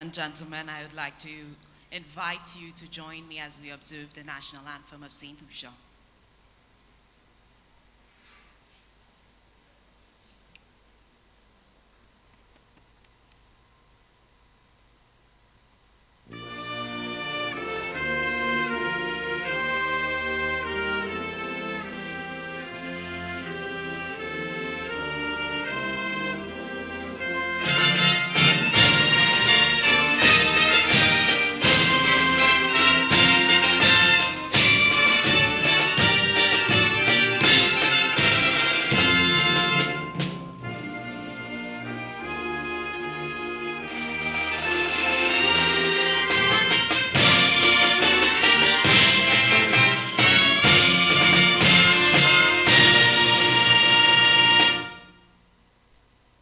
And gentlemen, I would like to invite you to join me as we observe the national anthem of Saint Lucia.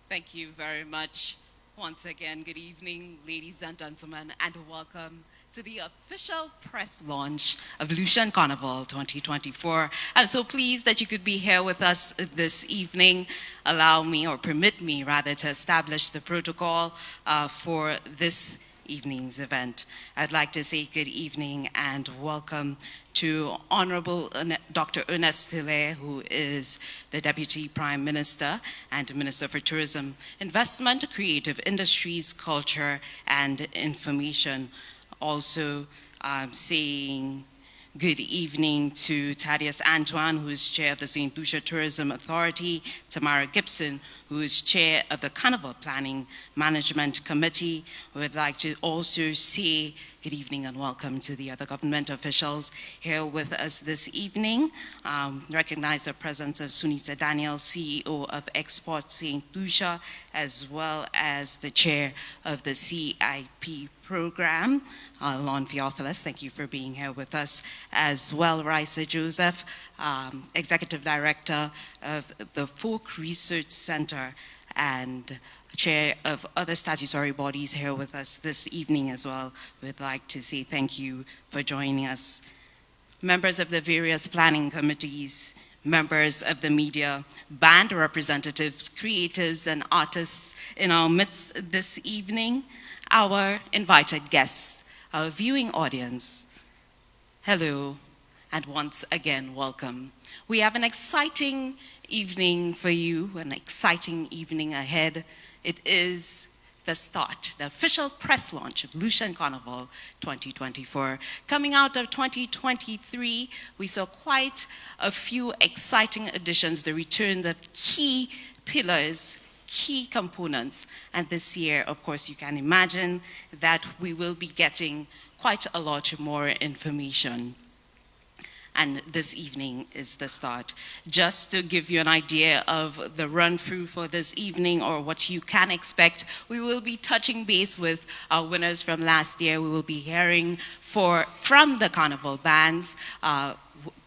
Thank you very much. Once again, good evening, ladies and gentlemen, and welcome to the official press launch of Lucian Carnival 2024. I'm so pleased that you could be here with us this evening. Allow me, or permit me rather, to establish the protocol for this evening's event. I'd like to say good evening and welcome to Honorable Dr. Ernest Hilaire, who is the Deputy Prime Minister and Minister for Tourism, Investment, Creative Industries, Culture, and Information. Also saying good evening to Thaddeus Antoine, who is Chair of the St. Lucia Tourism Authority, Tamara Gibson, who is Chair of the Carnival Planning Management Committee. We would like to also say good evening and welcome to the other government officials here with us this evening. Recognize the presence of Sunita Daniel, CEO of Export St. Lucia, as well as the Chair of the CIP program, Lon Theophilus. Thank you for being here with us. As well, Raisa Joseph, Executive Director of the Folk Research Center and Chair of other statutory bodies here with us this evening as well. We'd like to say thank you for joining us. Members of the various planning committees, members of the media, band representatives, creatives, and artists in our midst this evening, our invited guests, our viewing audience, hello, and once again, welcome. We have an exciting evening for you, an exciting evening ahead. It is the start, the official press launch of Lucian Carnival 2024. Coming out of 2023, we saw quite a few exciting additions, the return of key pillars, key components. And this year, of course, you can imagine that we will be getting quite a lot more information. And this evening is the start. Just to give you an idea of the run-through for this evening or what you can expect, we will be touching base with our winners from last year. We will be hearing from the carnival bands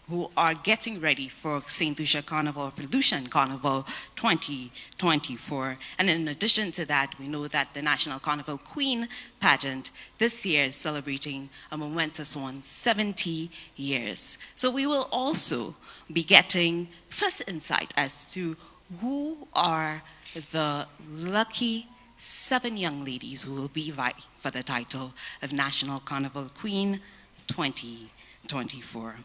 who are getting ready for St. Lucia Carnival, for Lucian Carnival 2024. And in addition to that, we know that the National Carnival Queen pageant this year is celebrating a momentous one, 70 years. So we will also be getting first insight as to who are the lucky 7 young ladies who will be vying for the title of National Carnival Queen 2024.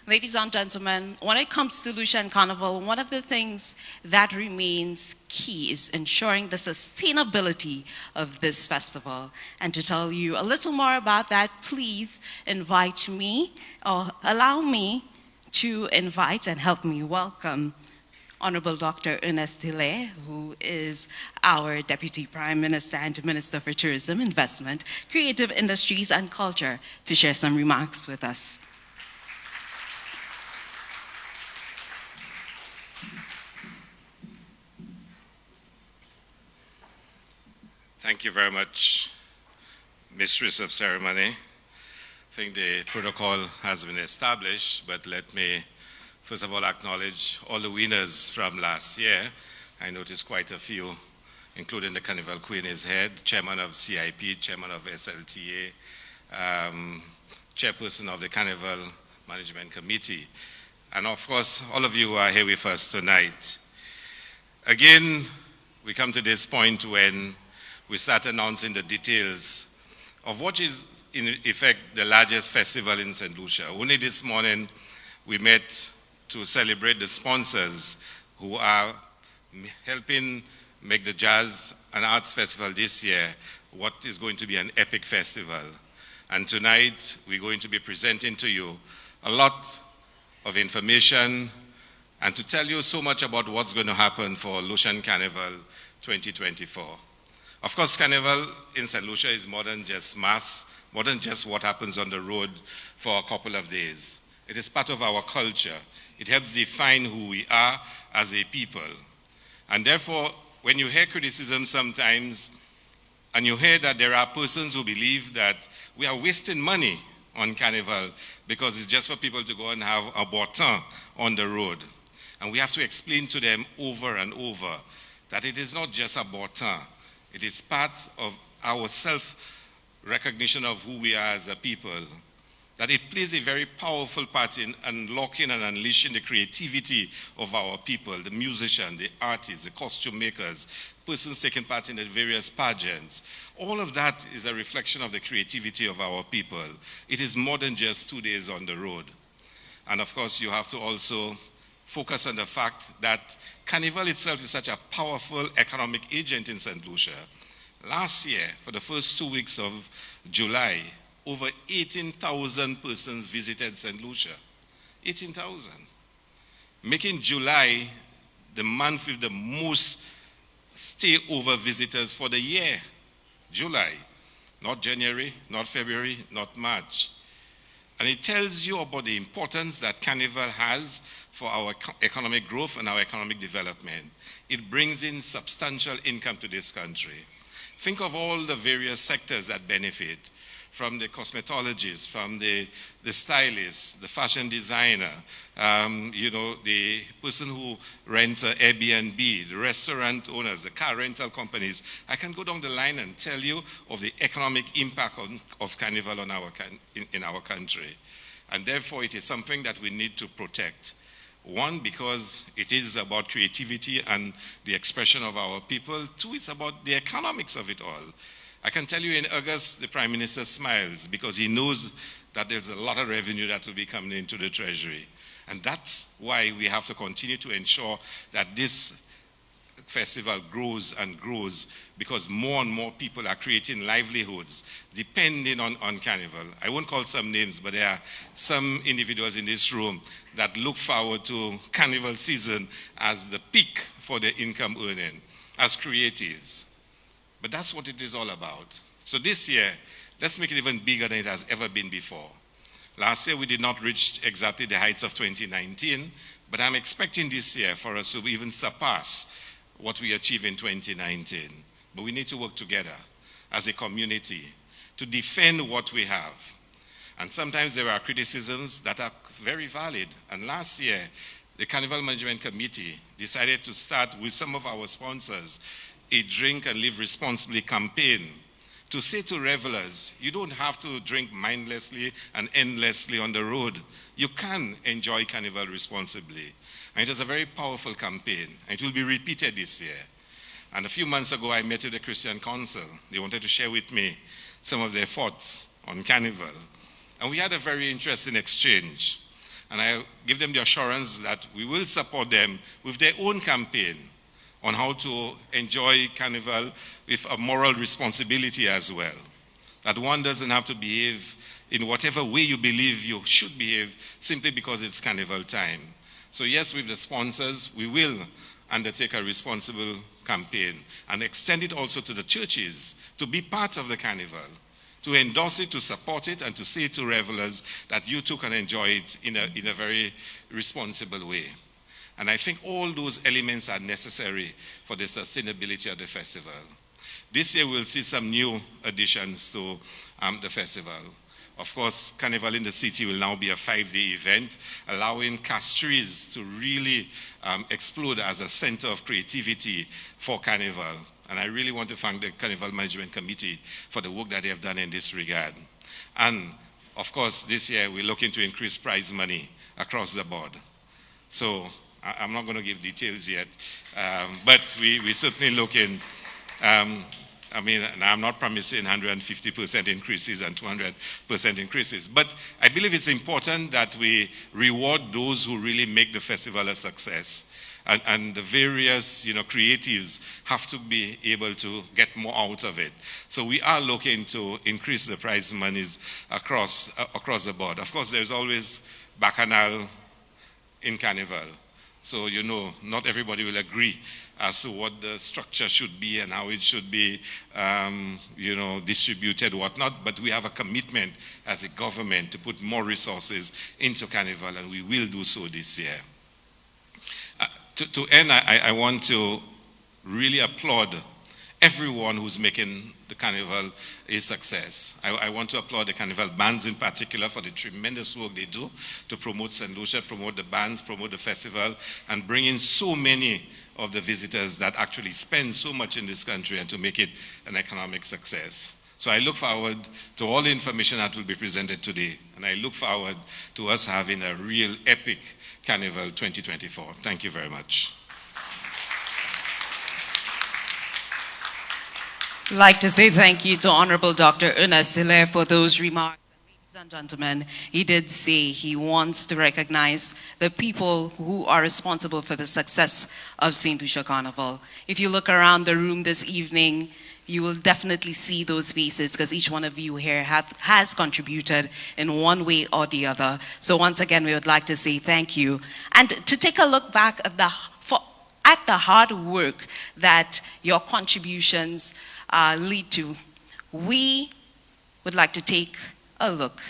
Ladies and gentlemen, when it comes to Lucian Carnival, one of the things that remains key is ensuring the sustainability of this festival. And to tell you a little more about that, please invite me, or allow me to invite and help me welcome Honorable Dr. Ernest Hilaire, who is our Deputy Prime Minister and Minister for Tourism, Investment, Creative Industries, and Culture, to share some remarks with us. Thank you very much, Mistress of Ceremony. I think the protocol has been established, but let me first of all acknowledge all the winners from last year. I noticed quite a few, including the Carnival Queen is head, Chairman of CIP, Chairman of SLTA, Chairperson of the Carnival Management Committee, and of course, all of you who are here with us tonight. Again, we come to this point when we start announcing the details of what is in effect the largest festival in St. Lucia. Only this morning we met to celebrate the sponsors who are helping make the Jazz and Arts Festival this year what is going to be an epic festival. And tonight we're going to be presenting to you a lot of information and to tell you so much about what's going to happen for Lucian Carnival 2024. Of course, Carnival in St. Lucia is more than just mass, more than just what happens on the road for a couple of days. It is part of our culture. It helps define who we are as a people. And therefore, when you hear criticism sometimes, and you hear that there are persons who believe that we are wasting money on Carnival because it's just for people to go and have a bottin on the road. And we have to explain to them over and over that it is not just a bottin. It is part of our self-recognition of who we are as a people. That it plays a very powerful part in unlocking and unleashing the creativity of our people, the musicians, the artists, the costume makers, persons taking part in the various pageants. All of that is a reflection of the creativity of our people. It is more than just 2 days on the road. And of course, you have to also focus on the fact that Carnival itself is such a powerful economic agent in St. Lucia. Last year, for the first 2 weeks of July, over 18,000 persons visited St. Lucia. 18,000. Making July the month with the most stay-over visitors for the year. July. Not January, not February, not March. And it tells you about the importance that Carnival has for our economic growth and our economic development. It brings in substantial income to this country. Think of all the various sectors that benefit, from the cosmetologists, from the stylists, the fashion designer, the person who rents an Airbnb, the restaurant owners, the car rental companies. I can go down the line and tell you of the economic impact of Carnival on in our country. And therefore, it is something that we need to protect. One, because it is about creativity and the expression of our people. Two, it's about the economics of it all. I can tell you in August, the Prime Minister smiles because he knows that there's a lot of revenue that will be coming into the Treasury. And that's why we have to continue to ensure that this festival grows and grows, because more and more people are creating livelihoods depending on Carnival. I won't call some names, but there are some individuals in this room that look forward to Carnival season as the peak for their income earning, as creatives. But that's what it is all about. So this year, let's make it even bigger than it has ever been before. Last year, we did not reach exactly the heights of 2019, but I'm expecting this year for us to even surpass what we achieved in 2019. But we need to work together as a community to defend what we have. And sometimes there are criticisms that are very valid. And last year, the Carnival Management Committee decided to start with some of our sponsors a Drink and Live Responsibly campaign to say to revelers, you don't have to drink mindlessly and endlessly on the road. You can enjoy Carnival responsibly. And it was a very powerful campaign. And it will be repeated this year. And a few months ago, I met with the Christian Council. They wanted to share with me some of their thoughts on Carnival. And we had a very interesting exchange. And I give them the assurance that we will support them with their own campaign on how to enjoy Carnival with a moral responsibility as well. That one doesn't have to behave in whatever way you believe you should behave simply because it's Carnival time. So yes, with the sponsors, we will undertake a responsible campaign and extend it also to the churches to be part of the Carnival, to endorse it, to support it, and to say to revelers that you too can enjoy it in a very responsible way. And I think all those elements are necessary for the sustainability of the festival. This year we'll see some new additions to the festival. Of course, Carnival in the City will now be a 5-day event, allowing Castries to really explode as a center of creativity for Carnival. And I really want to thank the Carnival Management Committee for the work that they have done in this regard. And of course, this year we're looking to increase prize money across the board. So I'm not going to give details yet, but we're certainly looking I mean, and I'm not promising 150% increases and 200% increases, but I believe it's important that we reward those who really make the festival a success. And the various, creatives have to be able to get more out of it. So we are looking to increase the prize monies across the board. Of course, there's always bacchanal in Carnival. So, not everybody will agree as to what the structure should be and how it should be, distributed, whatnot. But we have a commitment as a government to put more resources into Carnival, and we will do so this year. To end, I want to really applaud everyone who's making the Carnival a success. I want to applaud the Carnival bands in particular for the tremendous work they do to promote St. Lucia, promote the bands, promote the festival, and bring in so many of the visitors that actually spend so much in this country and to make it an economic success. So I look forward to all the information that will be presented today, and I look forward to us having a real epic Carnival 2024. Thank you very much. I'd like to say thank you to Honorable Dr. Ernest Hilaire for those remarks. And ladies and gentlemen, he did say he wants to recognize the people who are responsible for the success of St. Lucia Carnival. If you look around the room this evening, you will definitely see those faces because each one of you here has contributed in one way or the other. So once again, we would like to say thank you. And to take a look back at the hard work that your contributions lead to, we would like to take a look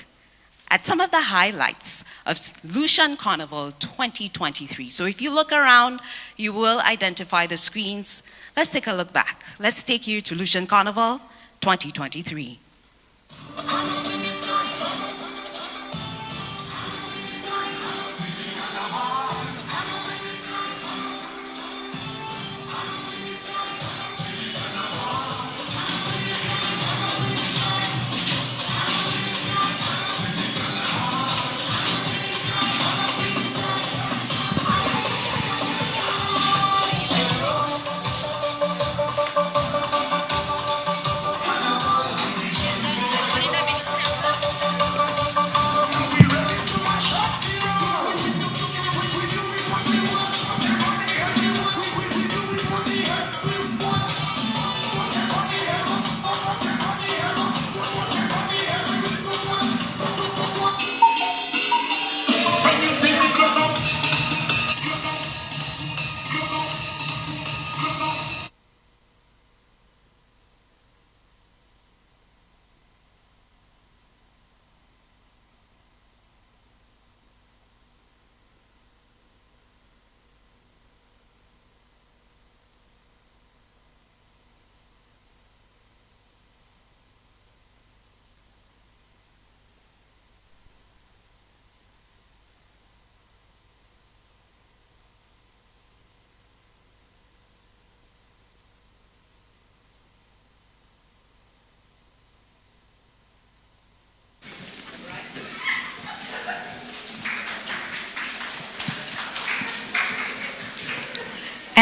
at some of the highlights of Lucian Carnival 2023. So if you look around, you will identify the screens. Let's take a look back. Let's take you to Lucian Carnival 2023.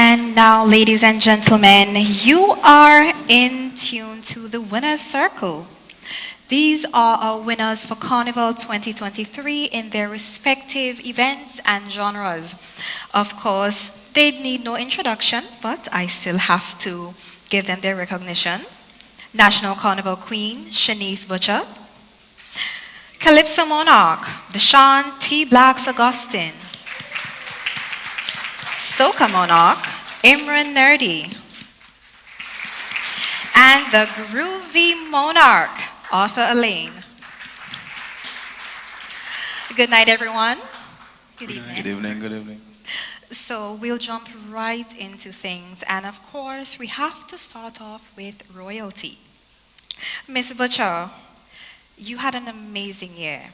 And now, ladies and gentlemen, you are in tune to the winner's circle. These are our winners for Carnival 2023 in their respective events and genres. Of course, they need no introduction, but I still have to give them their recognition. National Carnival Queen, Shanice Butcher. Calypso Monarch, Deshaun T. Blacks Augustine. Soca Monarch, Imran Nerdy. And the Groovy Monarch, Arthur Elaine. Good night, everyone. Good evening. Good evening, good evening. So we'll jump right into things. And of course, we have to start off with royalty. Ms. Butcher, you had an amazing year.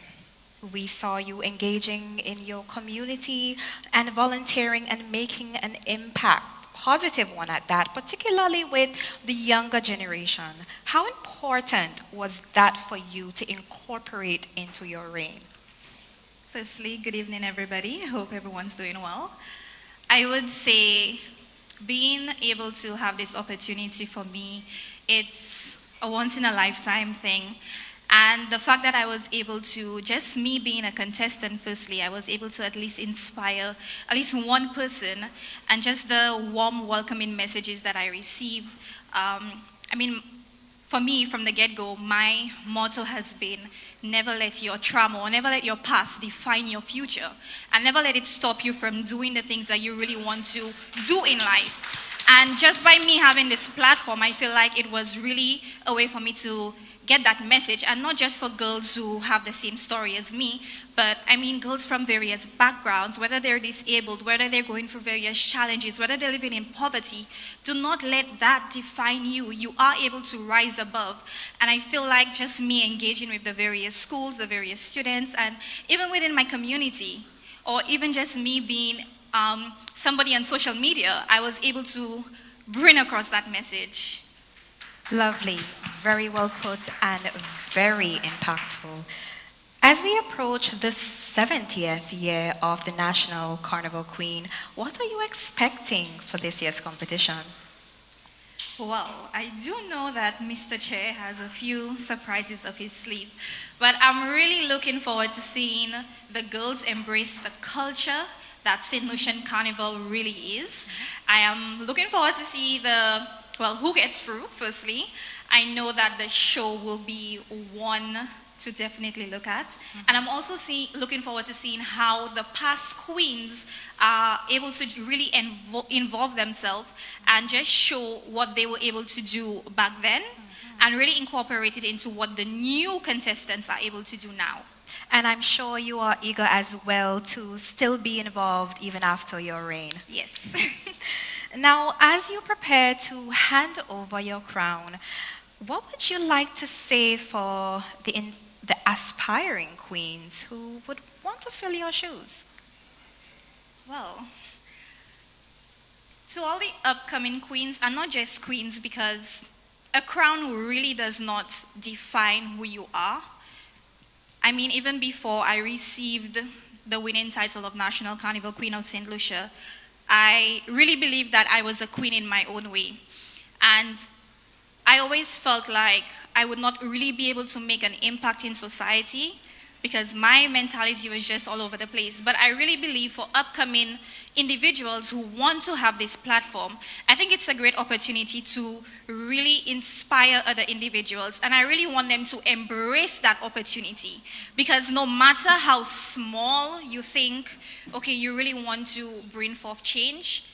We saw you engaging in your community and volunteering and making an impact, positive one at that, particularly with the younger generation. How important was that for you to incorporate into your reign? Firstly, good evening, everybody. I hope everyone's doing well. I would say being able to have this opportunity for me It's a once in a lifetime thing. And the fact that I was able to, just me being a contestant, firstly, I was able to at least inspire at least one person, and just the warm welcoming messages that I received. I mean, for me, from the get-go, my motto has been never let your trauma or never let your past define your future, and never let it stop you from doing the things that you really want to do in life. And just by me having this platform, I feel like it was really a way for me to get that message, and not just for girls who have the same story as me, but I mean girls from various backgrounds, whether they're disabled, whether they're going through various challenges, whether they're living in poverty. Do not let that define you. You are able to rise above. And I feel like just me engaging with the various schools, the various students, and even within my community, or even just me being somebody on social media, I was able to bring across that message. Lovely, very well put and very impactful. As we approach the 70th year of the National Carnival Queen, what are you expecting for this year's competition? Well, I do know that Mr. Chair has a few surprises up his sleeve, but I'm really looking forward to seeing the girls embrace the culture that Saint Lucian Carnival really is. I am looking forward to see who gets through, firstly. I know that the show will be one to definitely look at. And I'm also looking forward to seeing how the past queens are able to really involve themselves and just show what they were able to do back then, and really incorporate it into what the new contestants are able to do now. And I'm sure you are eager as well to still be involved even after your reign. Yes. Now, as you prepare to hand over your crown, what would you like to say for the aspiring queens who would want to fill your shoes? Well, to all the upcoming queens, and not just queens, because a crown really does not define who you are. I mean, even before I received the winning title of National Carnival Queen of Saint Lucia, I really believed that I was a queen in my own way. And I always felt like I would not really be able to make an impact in society because my mentality was just all over the place. But I really believe for upcoming individuals who want to have this platform, I think it's a great opportunity to really inspire other individuals. And I really want them to embrace that opportunity, because no matter how small you think, okay, you really want to bring forth change,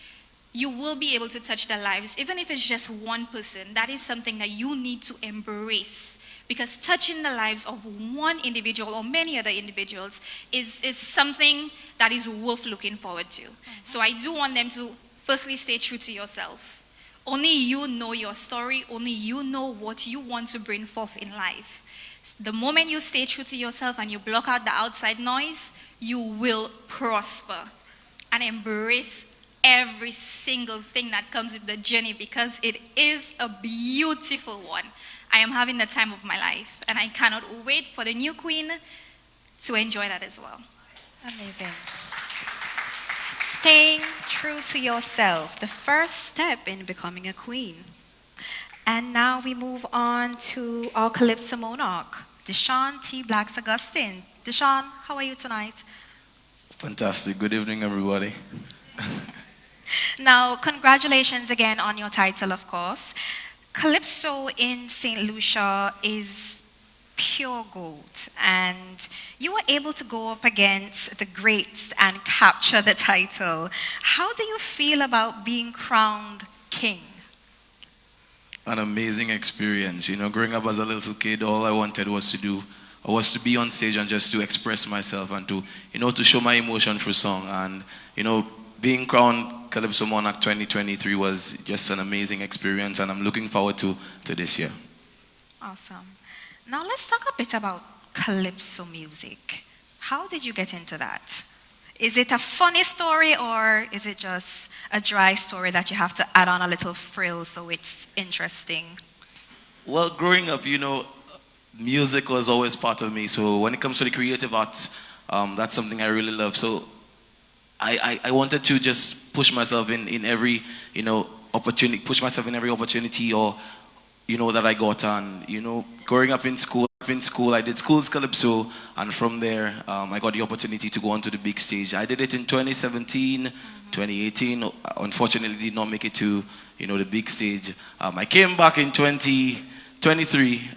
you will be able to touch their lives. Even if it's just one person, that is something that you need to embrace. Because touching the lives of one individual or many other individuals is something that is worth looking forward to. So I do want them to firstly stay true to yourself. Only you know your story. Only you know what you want to bring forth in life. The moment you stay true to yourself and you block out the outside noise, you will prosper and embrace every single thing that comes with the journey, because it is a beautiful one. I am having the time of my life, and I cannot wait for the new queen to enjoy that as well. Amazing. Staying true to yourself, the first step in becoming a queen. And now we move on to our Calypso monarch, Deshaun T. Blacks Augustine. Deshaun, how are you tonight? Fantastic. Good evening, everybody. Now, congratulations again on your title, of course. Calypso in St. Lucia is pure gold, and you were able to go up against the greats and capture the title. How do you feel about being crowned king? An amazing experience. You know, growing up as a little kid, all I wanted was to be on stage and just to express myself and to show my emotion through song. And, being crowned Calypso Monarch 2023 was just an amazing experience, and I'm looking forward to this year. Awesome. Now let's talk a bit about Calypso music. How did you get into that? Is it a funny story, or is it just a dry story that you have to add on a little frill so it's interesting? Well, growing up, music was always part of me. So when it comes to the creative arts, that's something I really love. So I wanted to just push myself in every opportunity, or that I got on. Growing up in school, I did schools calypso, and from there, I got the opportunity to go onto the big stage. I did it in 2017, 2018. Unfortunately, did not make it to, the big stage. I came back in 2023,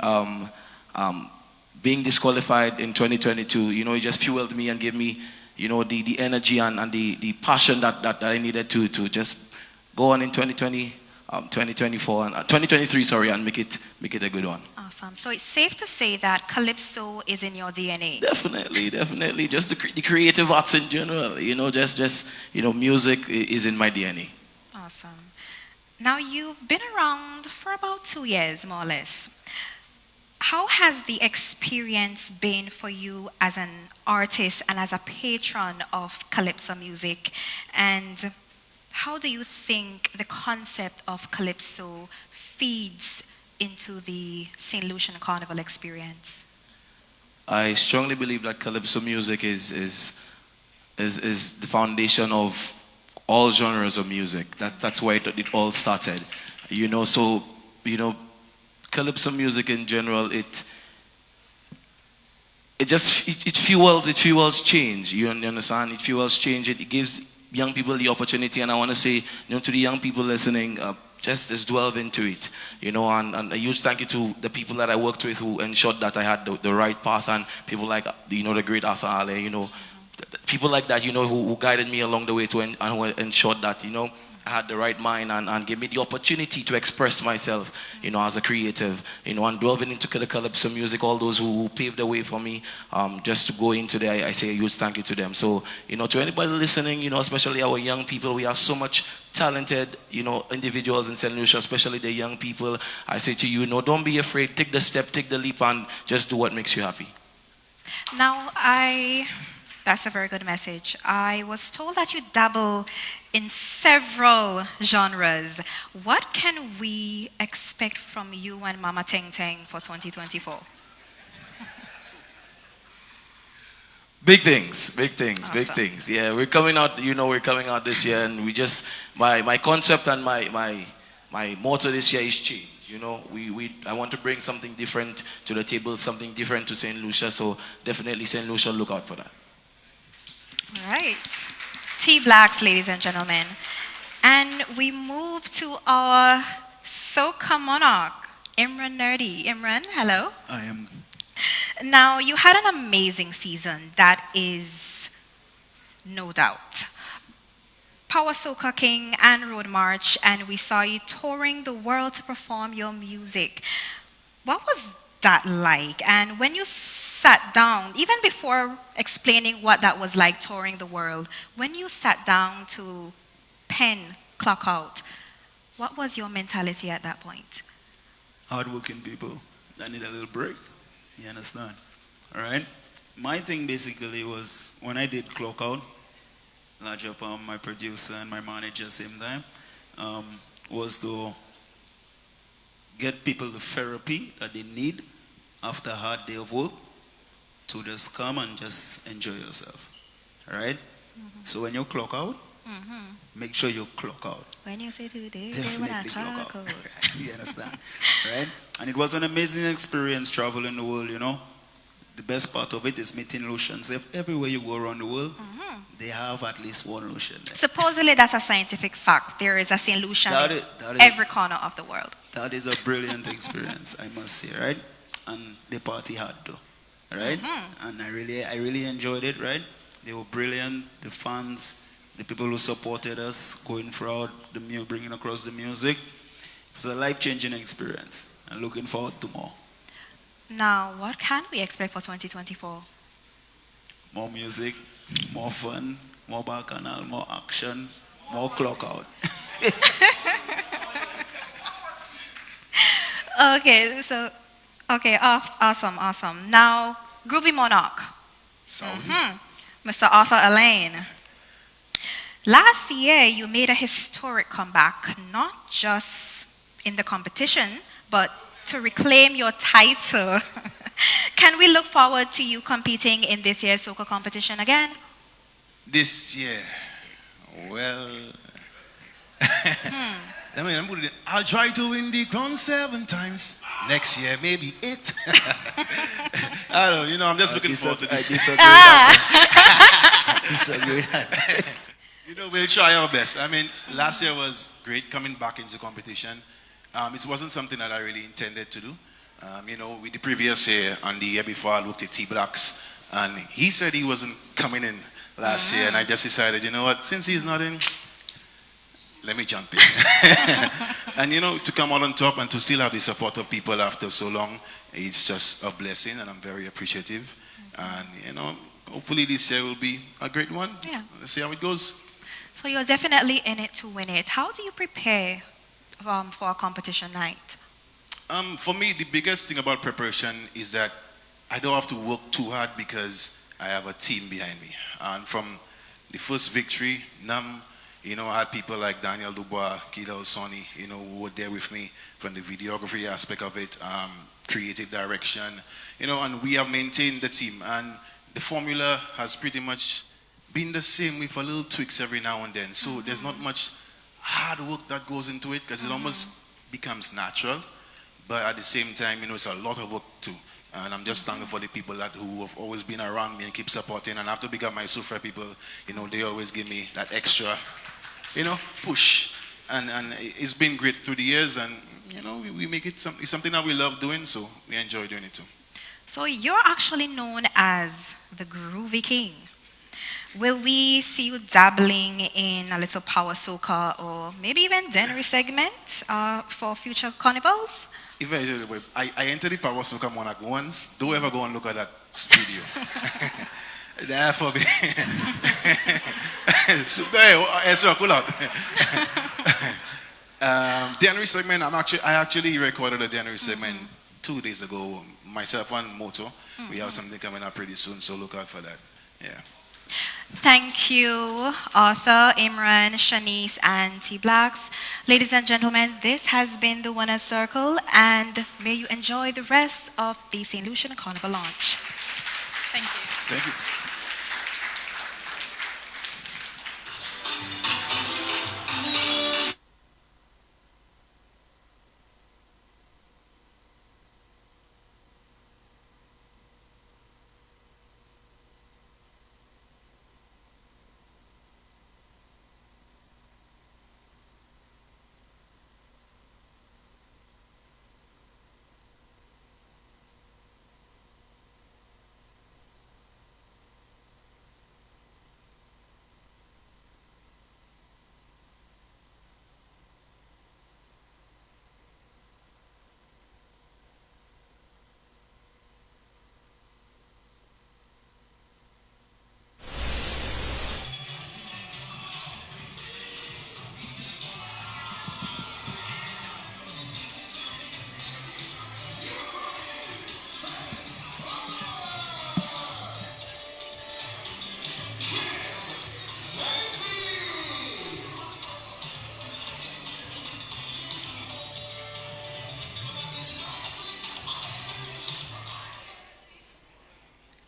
being disqualified in 2022. It just fueled me and gave me, the energy and the passion that I needed to just go on in 2024 and 2023, sorry, and make it a good one. Awesome. So it's safe to say that calypso is in your DNA. Definitely. Just the creative arts in general. Music is in my DNA. Awesome. Now you've been around for about 2 years, more or less. How has the experience been for you as an artist and as a patron of calypso music? And how do you think the concept of calypso feeds into the St. Lucian Carnival experience? I strongly believe that calypso music is the foundation of all genres of music. That's where it all started. Calypso music in general, it fuels change. You understand? It fuels change. It gives young people the opportunity, and I want to say, to the young people listening, just delve into it, and a huge thank you to the people that I worked with who ensured that I had the right path, and people like, the great Arthur Ale, people like that, who guided me along the way and who ensured that, I had the right mind and gave me the opportunity to express myself, as a creative, and delving into the calypso music, all those who paved the way for me, just to go into there. I say a huge thank you to them. So, to anybody listening, especially our young people, we are so much talented, individuals in St. Lucia, especially the young people. I say to you, don't be afraid, take the step, take the leap, and just do what makes you happy. Now, that's a very good message. I was told that you dabble in several genres. What can we expect from you and Mama Teng Teng for 2024? Big things. Awesome. Yeah, we're coming out this year, and we just, my concept and my motto this year is change. I want to bring something different to the table, something different to St. Lucia, so definitely St. Lucia, look out for that. All right. T-Blacks, ladies and gentlemen. And we move to our soca monarch, Imran Nerdy. Imran, hello. I am. Now, you had an amazing season, that is no doubt. Power Soca King and Road March, and we saw you touring the world to perform your music. What was that like? And when you sat down, even before explaining what that was like touring the world, when you sat down to pen Clock Out, what was your mentality at that point? Hardworking people that need a little break. You understand? All right? My thing basically was when I did Clock Out, large up my producer and my manager same time, was to get people the therapy that they need after a hard day of work to just come and just enjoy yourself. All right? Mm-hmm. So when you clock out, make sure you clock out. When you say today, definitely clock out. You understand? Right? And it was an amazing experience traveling the world, The best part of it is meeting Lucians. Everywhere you go around the world, they have at least one Lucian there. Supposedly that's a scientific fact. There is a St. Lucian in every corner of the world. That is a brilliant experience, I must say, right? And the party hard though, right? And I really enjoyed it, right? They were brilliant, the fans, the people who supported us, going throughout bringing across the music. It was a life-changing experience. I'm looking forward to more. Now, what can we expect for 2024? More music, more fun, more bacchanal, more action, more clock out. Awesome. Now, Groovy Monarch. Mr. Arthur Elaine. Last year, you made a historic comeback, not just in the competition, but to reclaim your title. Can we look forward to you competing in this year's soca competition again? This year, well, I'll try to win the crown 7 times. Next year, maybe 8. I don't know, I'm just looking forward to this. I disagree with that. We'll try our best. Last year was great coming back into competition. It wasn't something that I really intended to do. With the previous year and the year before, I looked at T-Blacks, and he said he wasn't coming in last year, and I just decided, since he's not in, let me jump in. And to come out on top and to still have the support of people after so long, it's just a blessing, and I'm very appreciative. And hopefully this year will be a great one. Yeah. Let's see how it goes. So you're definitely in it to win it. How do you prepare for a competition night? For me, the biggest thing about preparation is that I don't have to work too hard because I have a team behind me. And from the first victory, I had people like Daniel Dubois, Kidal Sonny, who were there with me from the videography aspect of it, creative direction, and we have maintained the team. And the formula has pretty much been the same with a little tweaks every now and then. So there's not much hard work that goes into it because it almost becomes natural. But at the same time, it's a lot of work too. And I'm just thankful for the people who have always been around me and keep supporting. And after becoming my Sufra people, they always give me that extra, push. And it's been great through the years. And, we make it it's something that we love doing. So we enjoy doing it too. So you're actually known as the Groovy King. Will we see you dabbling in a little power soca or maybe even Dennery segment for future carnivals? If I entered the power soca monarch once, don't ever go and look at that video. Therefore, cool out. Dennery segment, I actually recorded a Dennery segment 2 days ago. Myself and Moto. We have something coming up pretty soon, so look out for that. Yeah. Thank you, Arthur, Imran, Shanice, and T-Blacks. Ladies and gentlemen, this has been the Winner's Circle, and may you enjoy the rest of the St. Lucian Carnival launch. Thank you. Thank you.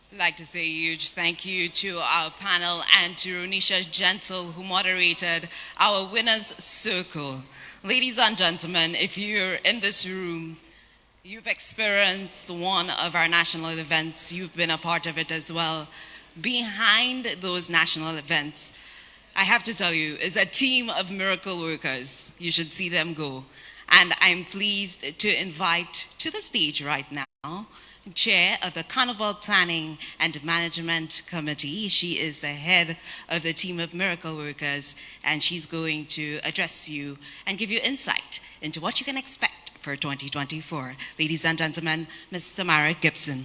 I'd like to say a huge thank you to our panel and to Ronisha Gentle, who moderated our Winner's Circle. Ladies and gentlemen, if you're in this room, you've experienced one of our national events, you've been a part of it as well. Behind those national events, I have to tell you, is a team of miracle workers. You should see them go. And I'm pleased to invite to the stage right now Chair of the Carnival Planning and Management Committee. She is the head of the team of miracle workers, and she's going to address you and give you insight into what you can expect for 2024. Ladies and gentlemen, Ms. Tamara Gibson.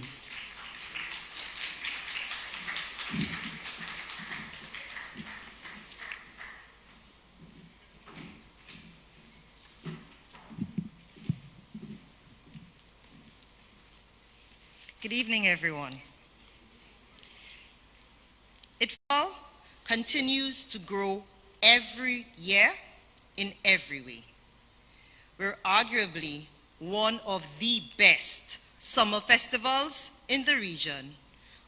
Good evening, everyone. ITFAL continues to grow every year in every way. We're arguably one of the best summer festivals in the region,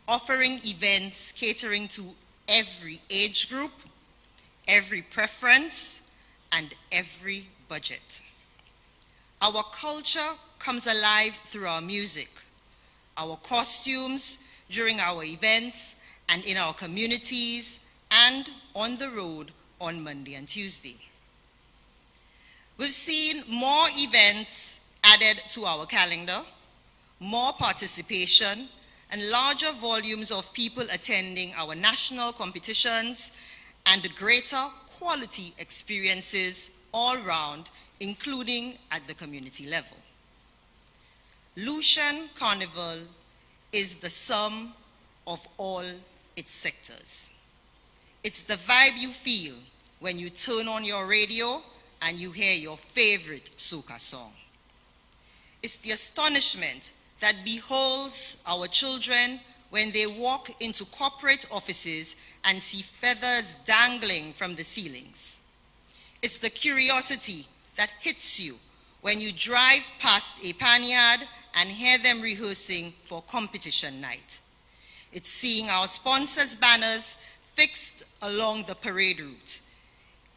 offering events catering to every age group, every preference, and every budget. Our culture comes alive through our music, our costumes during our events and in our communities and on the road on Monday and Tuesday. We've seen more events added to our calendar, more participation, and larger volumes of people attending our national competitions and greater quality experiences all round, including at the community level. Lucian Carnival is the sum of all its sectors. It's the vibe you feel when you turn on your radio and you hear your favorite soca song. It's the astonishment that beholds our children when they walk into corporate offices and see feathers dangling from the ceilings. It's the curiosity that hits you when you drive past a panyard and hear them rehearsing for competition night. It's seeing our sponsors' banners fixed along the parade route.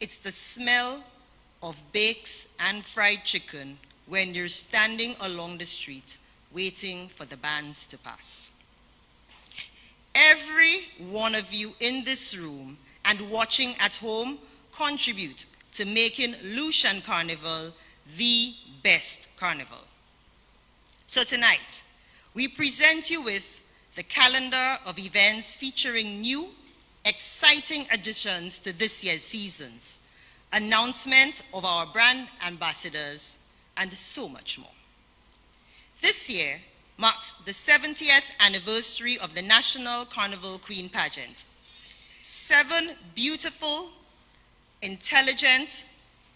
It's the smell of bakes and fried chicken when you're standing along the street waiting for the bands to pass. Every one of you in this room and watching at home contribute to making Lucian Carnival the best carnival. So tonight, we present you with the calendar of events featuring new, exciting additions to this year's seasons, announcement of our brand ambassadors, and so much more. This year marks the 70th anniversary of the National Carnival Queen pageant. 7 beautiful, intelligent,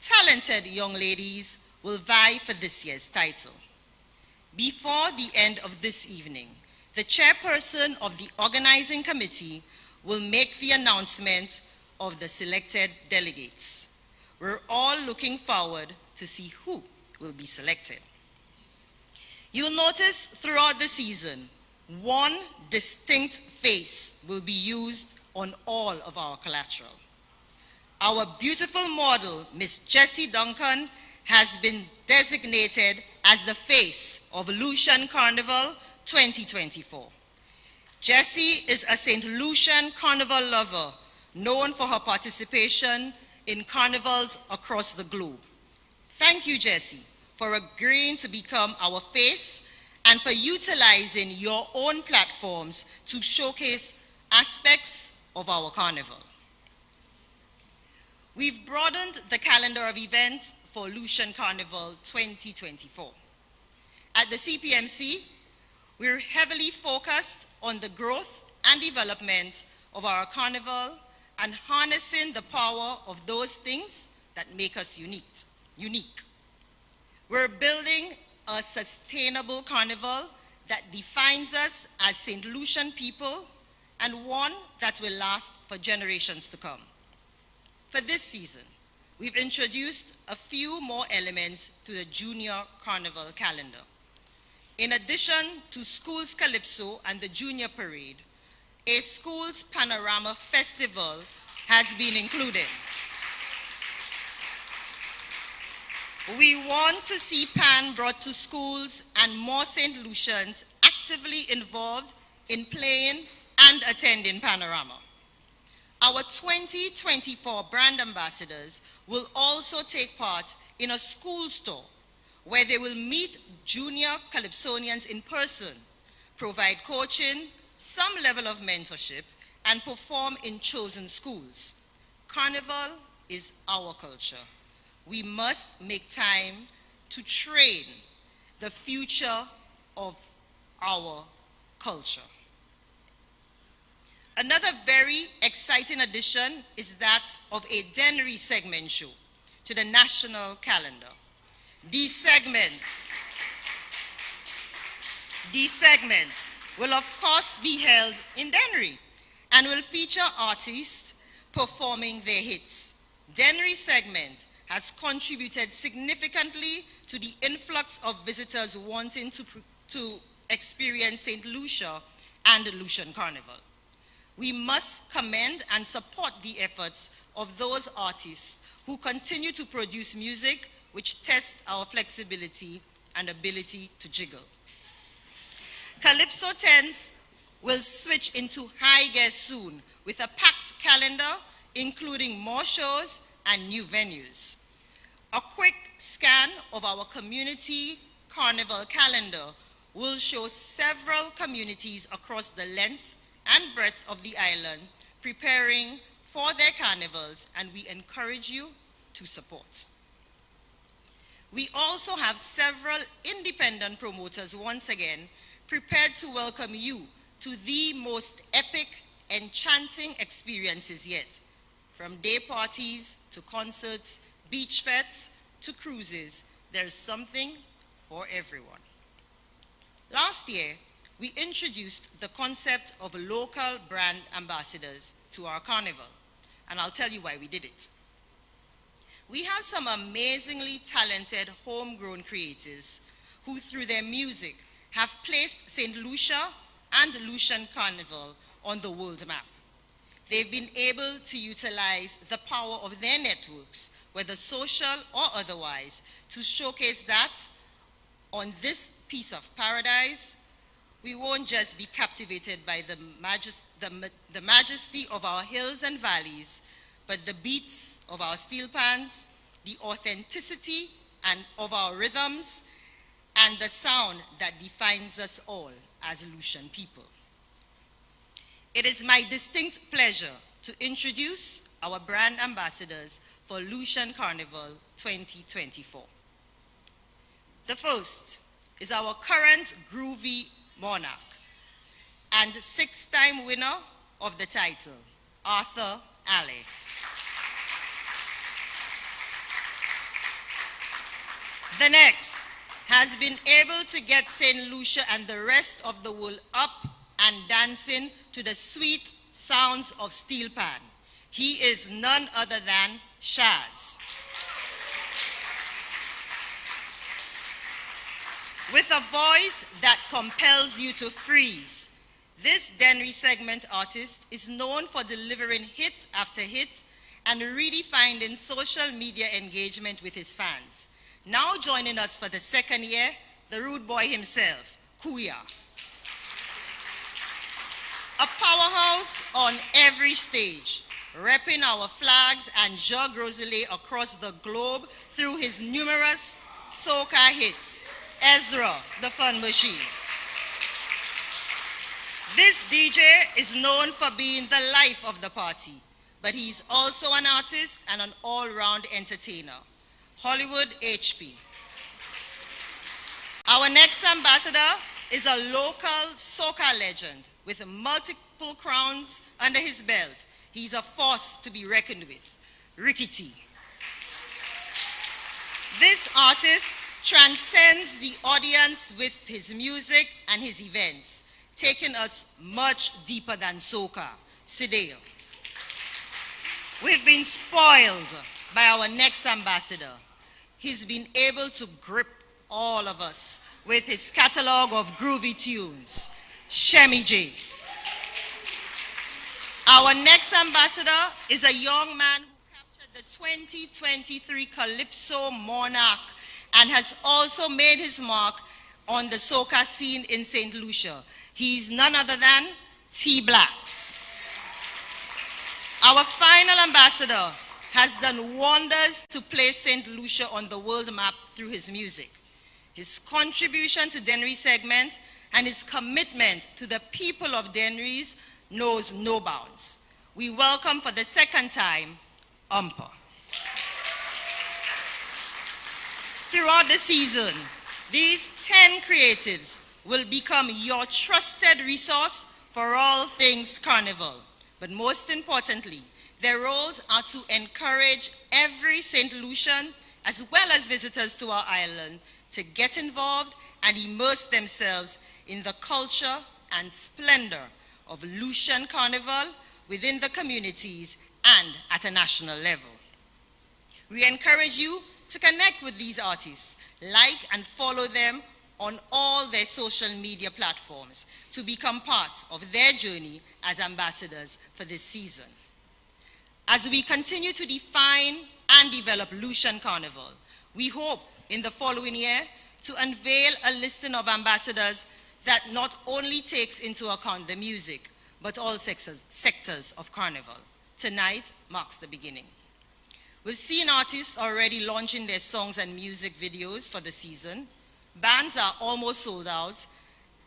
talented young ladies will vie for this year's title. Before the end of this evening, the chairperson of the organizing committee will make the announcement of the selected delegates. We're all looking forward to see who will be selected. You'll notice throughout the season, one distinct face will be used on all of our collateral. Our beautiful model, Miss Jessie Duncan, has been designated as the face of Lucian Carnival 2024. Jessie is a St. Lucian Carnival lover, known for her participation in carnivals across the globe. Thank you, Jessie, for agreeing to become our face and for utilizing your own platforms to showcase aspects of our carnival. We've broadened the calendar of events for Lucian Carnival 2024. At the CPMC, we're heavily focused on the growth and development of our carnival and harnessing the power of those things that make us unique. We're building a sustainable carnival that defines us as St. Lucian people and one that will last for generations to come. For this season, we've introduced a few more elements to the Junior Carnival calendar. In addition to Schools Calypso and the Junior Parade, a Schools Panorama Festival has been included. We want to see Pan brought to schools and more St. Lucians actively involved in playing and attending Panorama. Our 2024 brand ambassadors will also take part in a school store where they will meet junior Calypsonians in person, provide coaching, some level of mentorship, and perform in chosen schools. Carnival is our culture. We must make time to train the future of our culture. Another very exciting addition is that of a Dennery segment show to the national calendar. These segments will of course be held in Dennery and will feature artists performing their hits. Dennery segment has contributed significantly to the influx of visitors wanting to experience St. Lucia and Lucian Carnival. We must commend and support the efforts of those artists who continue to produce music which tests our flexibility and ability to jiggle. Calypso tents will switch into high gear soon with a packed calendar, including more shows and new venues. A quick scan of our community carnival calendar will show several communities across the length and breadth of the island preparing for their carnivals, and we encourage you to support. We also have several independent promoters once again prepared to welcome you to the most epic, enchanting experiences yet. From day parties to concerts, beach fetes to cruises, there's something for everyone. Last year, we introduced the concept of local brand ambassadors to our carnival, and I'll tell you why we did it. We have some amazingly talented homegrown creatives who, through their music, have placed Saint Lucia and Lucian Carnival on the world map. They've been able to utilize the power of their networks, whether social or otherwise, to showcase that on this piece of paradise, we won't just be captivated by the majesty of our hills and valleys, but the beats of our steel pans, the authenticity of our rhythms, and the sound that defines us all as Lucian people. It is my distinct pleasure to introduce our brand ambassadors for Lucian Carnival 2024. The first is our current groovy monarch and six-time winner of the title, Arthur Alley. The next has been able to get St. Lucia and the rest of the world up and dancing to the sweet sounds of steel pan. He is none other than Shaz. With a voice that compels you to freeze, this Dennery segment artist is known for delivering hit after hit and redefining social media engagement with his fans. Now joining us for the second year, the rude boy himself, Kuya. A powerhouse on every stage, repping our flags and jug rosé across the globe through his numerous soca hits, Ezra, the Fun Machine. This DJ is known for being the life of the party, but he's also an artist and an all-round entertainer. Hollywood HP. Our next ambassador is a local soca legend with multiple crowns under his belt. He's a force to be reckoned with, Ricky T. This artist transcends the audience with his music and his events, taking us much deeper than soca, Sideo. We've been spoiled by our next ambassador. He's been able to grip all of us with his catalog of groovy tunes, Shemi J. Our next ambassador is a young man who captured the 2023 Calypso Monarch and has also made his mark on the soca scene in St. Lucia. He's none other than T Blacks. Our final ambassador has done wonders to place St. Lucia on the world map through his music. His contribution to Dennery segment and his commitment to the people of Dennery's knows no bounds. We welcome for the second time, Umpa. Throughout the season, these 10 creatives will become your trusted resource for all things carnival. But most importantly, their roles are to encourage every St. Lucian, as well as visitors to our island, to get involved and immerse themselves in the culture and splendor of Lucian Carnival within the communities and at a national level. We encourage you to connect with these artists, like and follow them on all their social media platforms to become part of their journey as ambassadors for this season. As we continue to define and develop Lucian Carnival, We hope in the following year to unveil a listing of ambassadors that not only takes into account the music, but all sectors of Carnival. Tonight marks the beginning. We've seen artists already launching their songs and music videos for the season. Bands are almost sold out,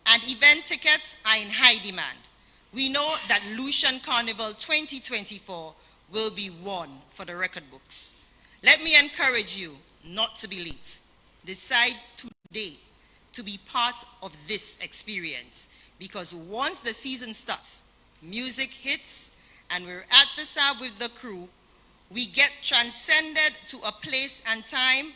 and event tickets are in high demand. We know that Lucian Carnival 2024 will be one for the record books. Let me encourage you not to be late. Decide today to be part of this experience, because once the season starts, music hits, and we're at the sab with the crew, we get transcended to a place and time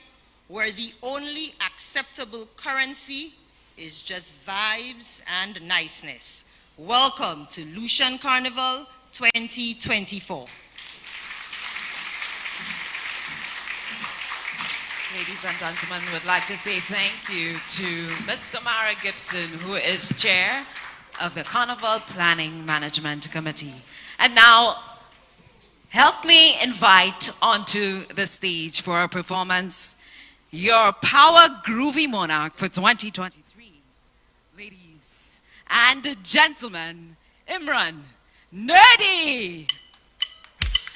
where the only acceptable currency is just vibes and niceness. Welcome to Lucian Carnival 2024. Ladies and gentlemen, would like to say thank you to Ms. Tamara Gibson, who is chair of the Carnival Planning Management Committee. And now, help me invite onto the stage for a performance your power groovy monarch for 2023. Ladies and gentlemen, Imran Nerdy.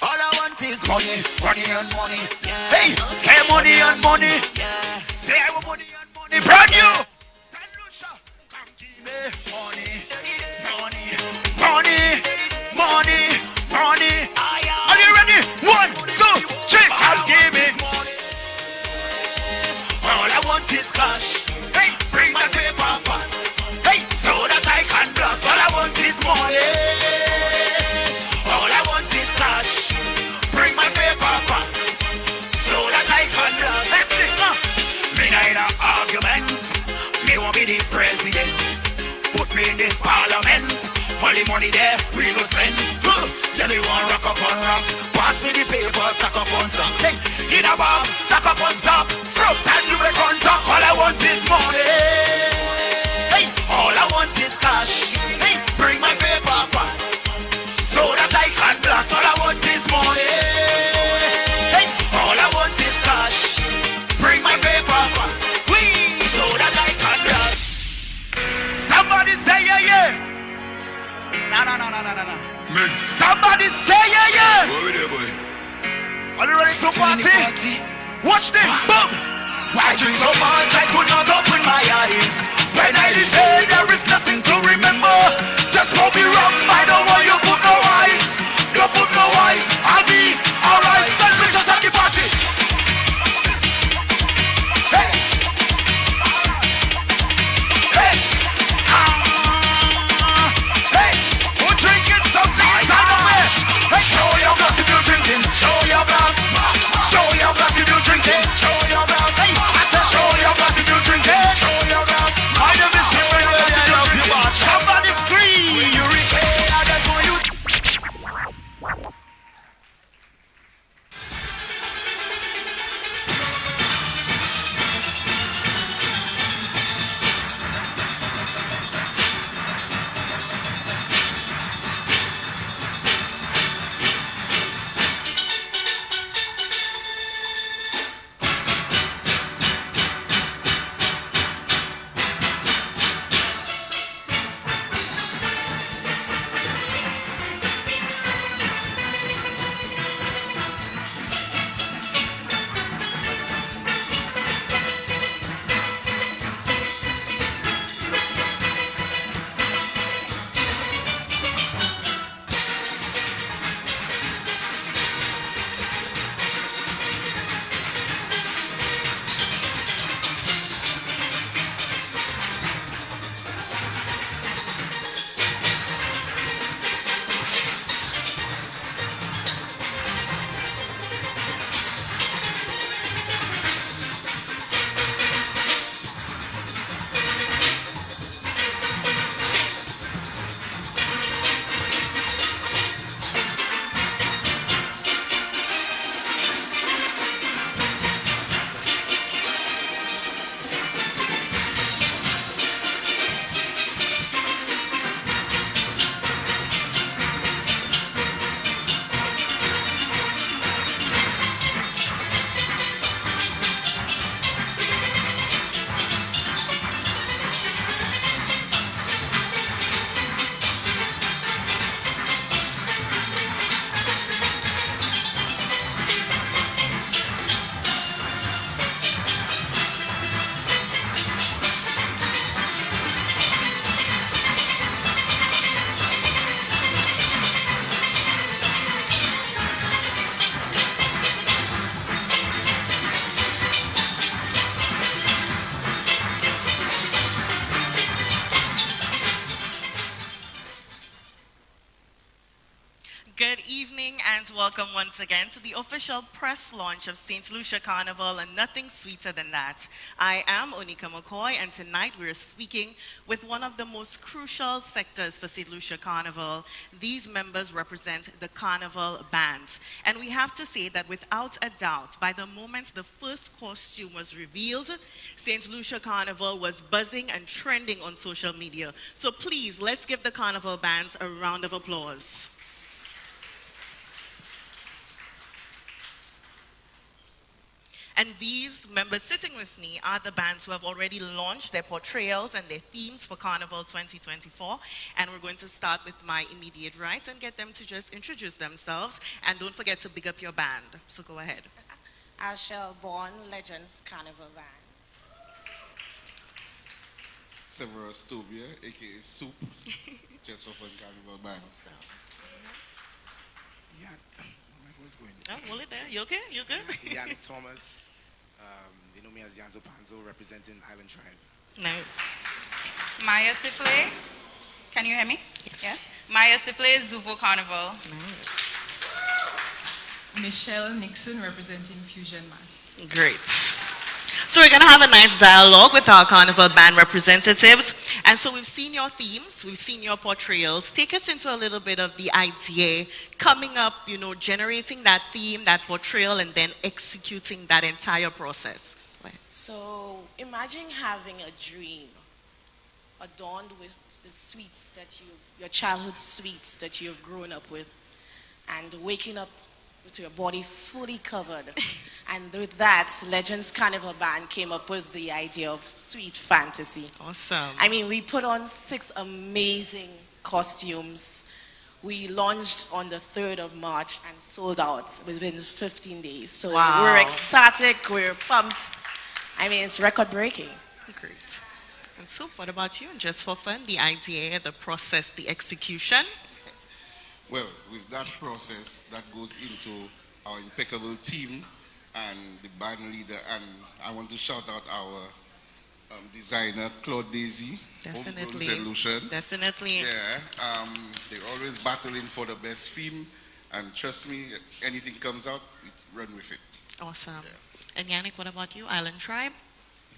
All I want is money, money and money. Yeah. Hey, say money and money. Yeah. Say I want money and money. Brand new. Saint Lucia, come give me money, money, money, money, money. Are you ready? 1, 2, 3. Come give me. All I want is cash. Hey, bring my paper fast. Hey, so that I can blast. All I want is money. All I want is cash. Bring my paper fast, so that I can blast. Let's see. Me not in an argument. Me want be the president. Put me in the parliament. All the money there, we go spend. Yeah, me want rock up on rocks. Pass me the paper, stack up on stock. In a bar, stack up on stock. Front and you will talk. All I want is money. Hey, all I want is cash. Hey, bring my paper fast, so that I can blast. All I want is money. Hey, all I want is cash. Bring my paper fast, so that I can blast. Somebody say yeah, yeah. No. Mix. Somebody say yeah, yeah. Boy, there, boy. Are you ready to party? Watch this. Boom. I drink so much I could not open my eyes. When I did pay, there is nothing to remember. Just pour me rum. I don't want you put no ice. You put no ice. I'll be alright. Tell me just at the party. Hey. Hey. Hey. Who drinking something? Hey, show your glass if you're drinking. Show your glass. Show your glass if you're drinking. Show your glass. Hey, I said show your glass if you're drinking. Show your glass. I never show your glass if you're drinking. Somebody scream. When you reach here, that's when you evening and welcome once again to the official press launch of St. Lucia Carnival, and nothing sweeter than that. I am Onika McCoy, and tonight we're speaking with one of the most crucial sectors for St. Lucia Carnival. These members represent the carnival bands. And we have to say that without a doubt, by the moment the first costume was revealed, St. Lucia Carnival was buzzing and trending on social media. So please, let's give the carnival bands a round of applause. And these members sitting with me are the bands who have already launched their portrayals and their themes for Carnival 2024. And we're going to start with my immediate right and get them to just introduce themselves. And don't forget to big up your band. So go ahead. Ashel Born, Legends Carnival Band. Severus Tobia, aka Soup, just for fun Carnival Band. Yeah, my voice going. Oh, hold it there. You okay? You good? Yannick Thomas. They know me as Yanzo Panzo, representing Island Tribe. Nice. Maya Sifle. Can you hear me? Yes. Yeah. Maya Sifle, Zuvo Carnival. Nice. Michelle Nixon, representing Fusion Mass. Great. So we're going to have a nice dialogue with our carnival band representatives. And so we've seen your themes, we've seen your portrayals. Take us into a little bit of the idea, coming up, you know, generating that theme, that portrayal, and then executing that entire process. So imagine having a dream adorned with the sweets that your childhood sweets that you have grown up with, and waking up with your body fully covered. And with that, Legends Carnival Band came up with the idea of sweet fantasy. Awesome. I mean, we put on 6 amazing costumes. We launched on the 3rd of March and sold out within 15 days. So wow. We're ecstatic, we're pumped. I mean, it's record-breaking. Great. And so, what about you? Just for fun, the idea, the process, the execution? Well, with that process, that goes into our impeccable team and the band leader, and I want to shout out our designer, Claude Daisy. Definitely. St. Lucia. Definitely. Yeah, they're always battling for the best theme, and trust me, anything comes out, we run with it. Awesome. Yeah. And Yannick, what about you? Island Tribe?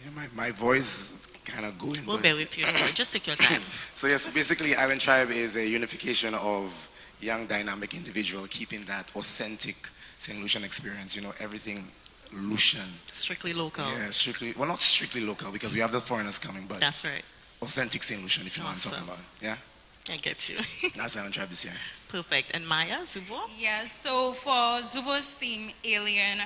Yeah, my voice is kind of going. We'll bear with you. Just take your time. So yes, basically Island Tribe is a unification of young dynamic individual keeping that authentic St. Lucian experience, you know, everything Lucian. Strictly local. Yeah, strictly, well, not strictly local because we have the foreigners coming, but that's right. Authentic St. Lucian, if you know what I'm talking about. Yeah? I get you. That's Island Tribe this year. Perfect. And Maya, Zuvo? Yeah, so for Zuvo's theme, Alien,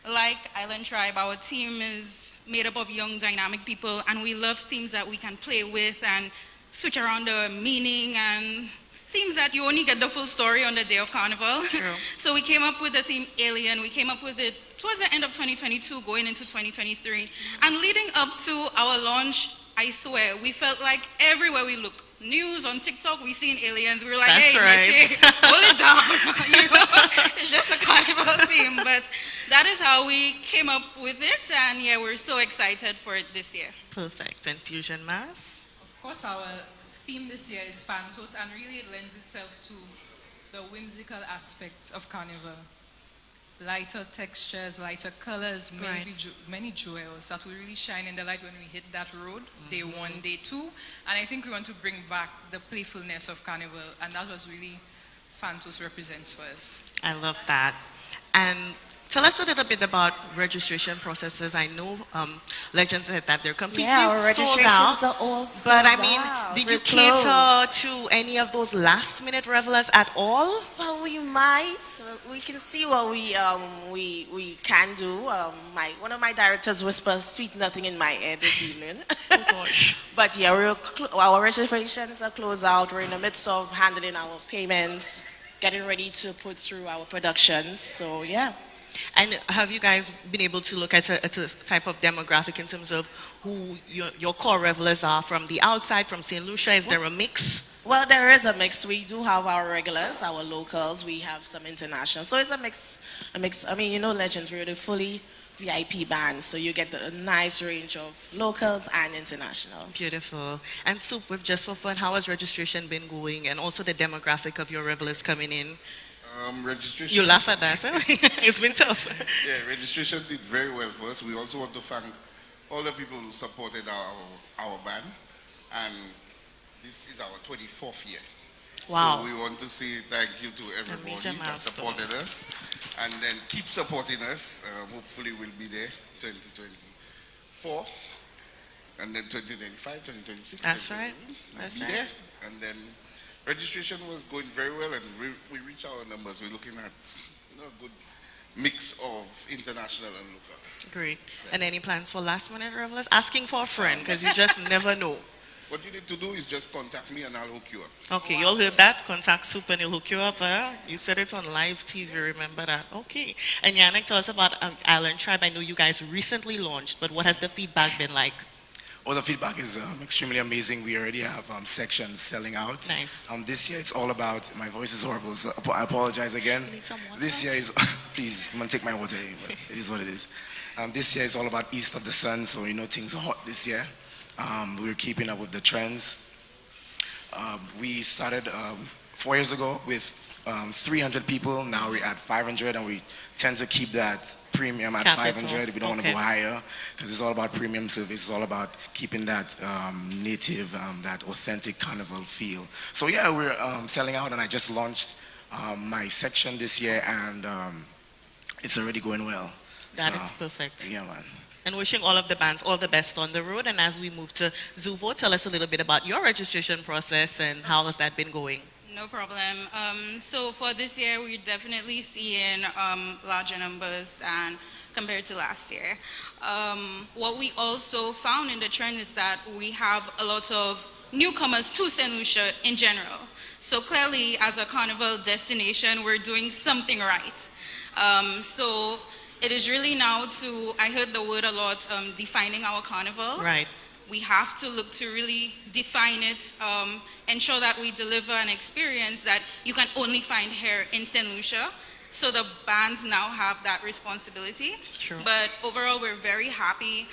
like Island Tribe, our team is made up of young dynamic people, and we love themes that we can play with and switch around the meaning, and themes that you only get the full story on the day of Carnival. True. So we came up with the theme Alien. We came up with it towards the end of 2022, going into 2023. And leading up to our launch, I swear, we felt like everywhere we look, news on TikTok, we seen aliens. We were like, that's hey, right. hold it down. You know, it's just a carnival theme. But that is how we came up with it. And yeah, we're so excited for it this year. Perfect. And Fusion Mass? Of course, our theme this year is Phantos, and really it lends itself to the whimsical aspect of Carnival. Lighter textures, lighter colors, many jewels that will really shine in the light when we hit that road, day 1, day 2. And I think we want to bring back the playfulness of Carnival, and that was really Phantos represents for us. I love that. And tell us a little bit about registration processes. I know Legends said that they're completely our sold registrations out. are all sold But I mean, out. did We're you cater closed. to any of those last-minute revelers at all? Well, we might. We can see what we can do. One of my directors whispers sweet nothing in my ear this evening. Oh gosh. But yeah, our registrations are closed out. We're in the midst of handling our payments, getting ready to put through our productions. So yeah. And have you guys been able to look at a type of demographic in terms of who your core revelers are from the outside, from St. Lucia? Is there a mix? Well, there is a mix. We do have our regulars, our locals. We have some international. So it's a mix. I mean, you know, Legends, we're the fully VIP band, so you get a nice range of locals and internationals. Beautiful. And Soup, with Just for Fun, how has registration been going, and also the demographic of your revelers coming in? Registration. You laugh at that, huh? It's been tough. Yeah, registration did very well for us. We also want to thank all the people who supported our band, and this is our 24th year. Wow. So we want to say thank you to everybody major that milestone. supported us, and then keep supporting us. Hopefully we'll be there 2024, and then 2025, 2026. That's right. That's be right. there, and then registration was going very well, and we reach our numbers. We're looking at a good mix of international and local. Great. And any plans for last minute revelers? Asking for a friend, because you just never know. What you need to do is just contact me and I'll hook you up. Okay, you all heard that? Contact Soup and he'll hook you up. You said it on live TV, remember that? Okay. And Yannick, tell us about Island Tribe. I know you guys recently launched, but what has the feedback been like? Well, the feedback is extremely amazing. We already have sections selling out. Nice. This year it's all about, my voice is horrible, so I apologize again. Need some water? This year is, please, I'm gonna take my water, but it is what it is. This year is all about East of the Sun, so things are hot this year. We're keeping up with the trends. We started 4 years ago with 300 people. Now we're at 500, and we tend to keep that premium at 500. We don't want to go higher because it's all about premium service. It's all about keeping that native, that authentic carnival feel. So yeah, we're selling out, and I just launched my section this year, and it's already going well. That is perfect. Yeah, man. And wishing all of the bands all the best on the road. And as we move to Zuvo, tell us a little bit about your registration process and how has that been going? No problem. So for this year, we're definitely seeing larger numbers than compared to last year. What we also found in the trend is that we have a lot of newcomers to Saint Lucia in general. So clearly, as a carnival destination, we're doing something right. So it is really now I heard the word a lot, defining our carnival. Right. We have to look to really define it, ensure that we deliver an experience that you can only find here in St. Lucia. So the bands now have that responsibility. True. But overall, we're very happy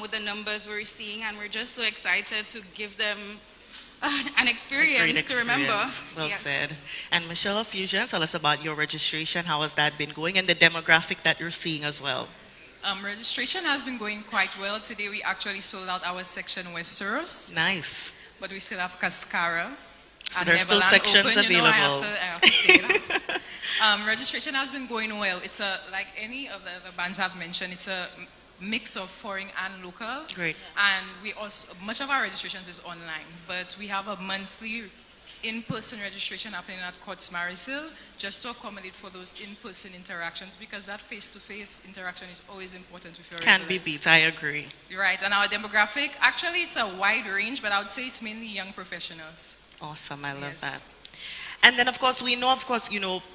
with the numbers we're seeing, and we're just so excited to give them an experience to remember. Well Yes. said. And Michelle Fusion, tell us about your registration. How has that been going and the demographic that you're seeing as well? Registration has been going quite well. Today we actually sold out our section Westeros. Nice. But we still have Cascara. So and there's still Neverland sections open. available. I have to say that. Registration has been going well. It's like any of the other bands have mentioned, it's a mix of foreign and local. Great. And we also, much of our registrations is online, but we have a monthly in-person registration happening at Courts Marisil just to accommodate for those in-person interactions, because that face-to-face interaction is always important with your Can't be regulars. beat, I agree. You're right, and our demographic, actually it's a wide range, but I would say it's mainly young professionals. Awesome, I love Yes. that. And then, of course, we know,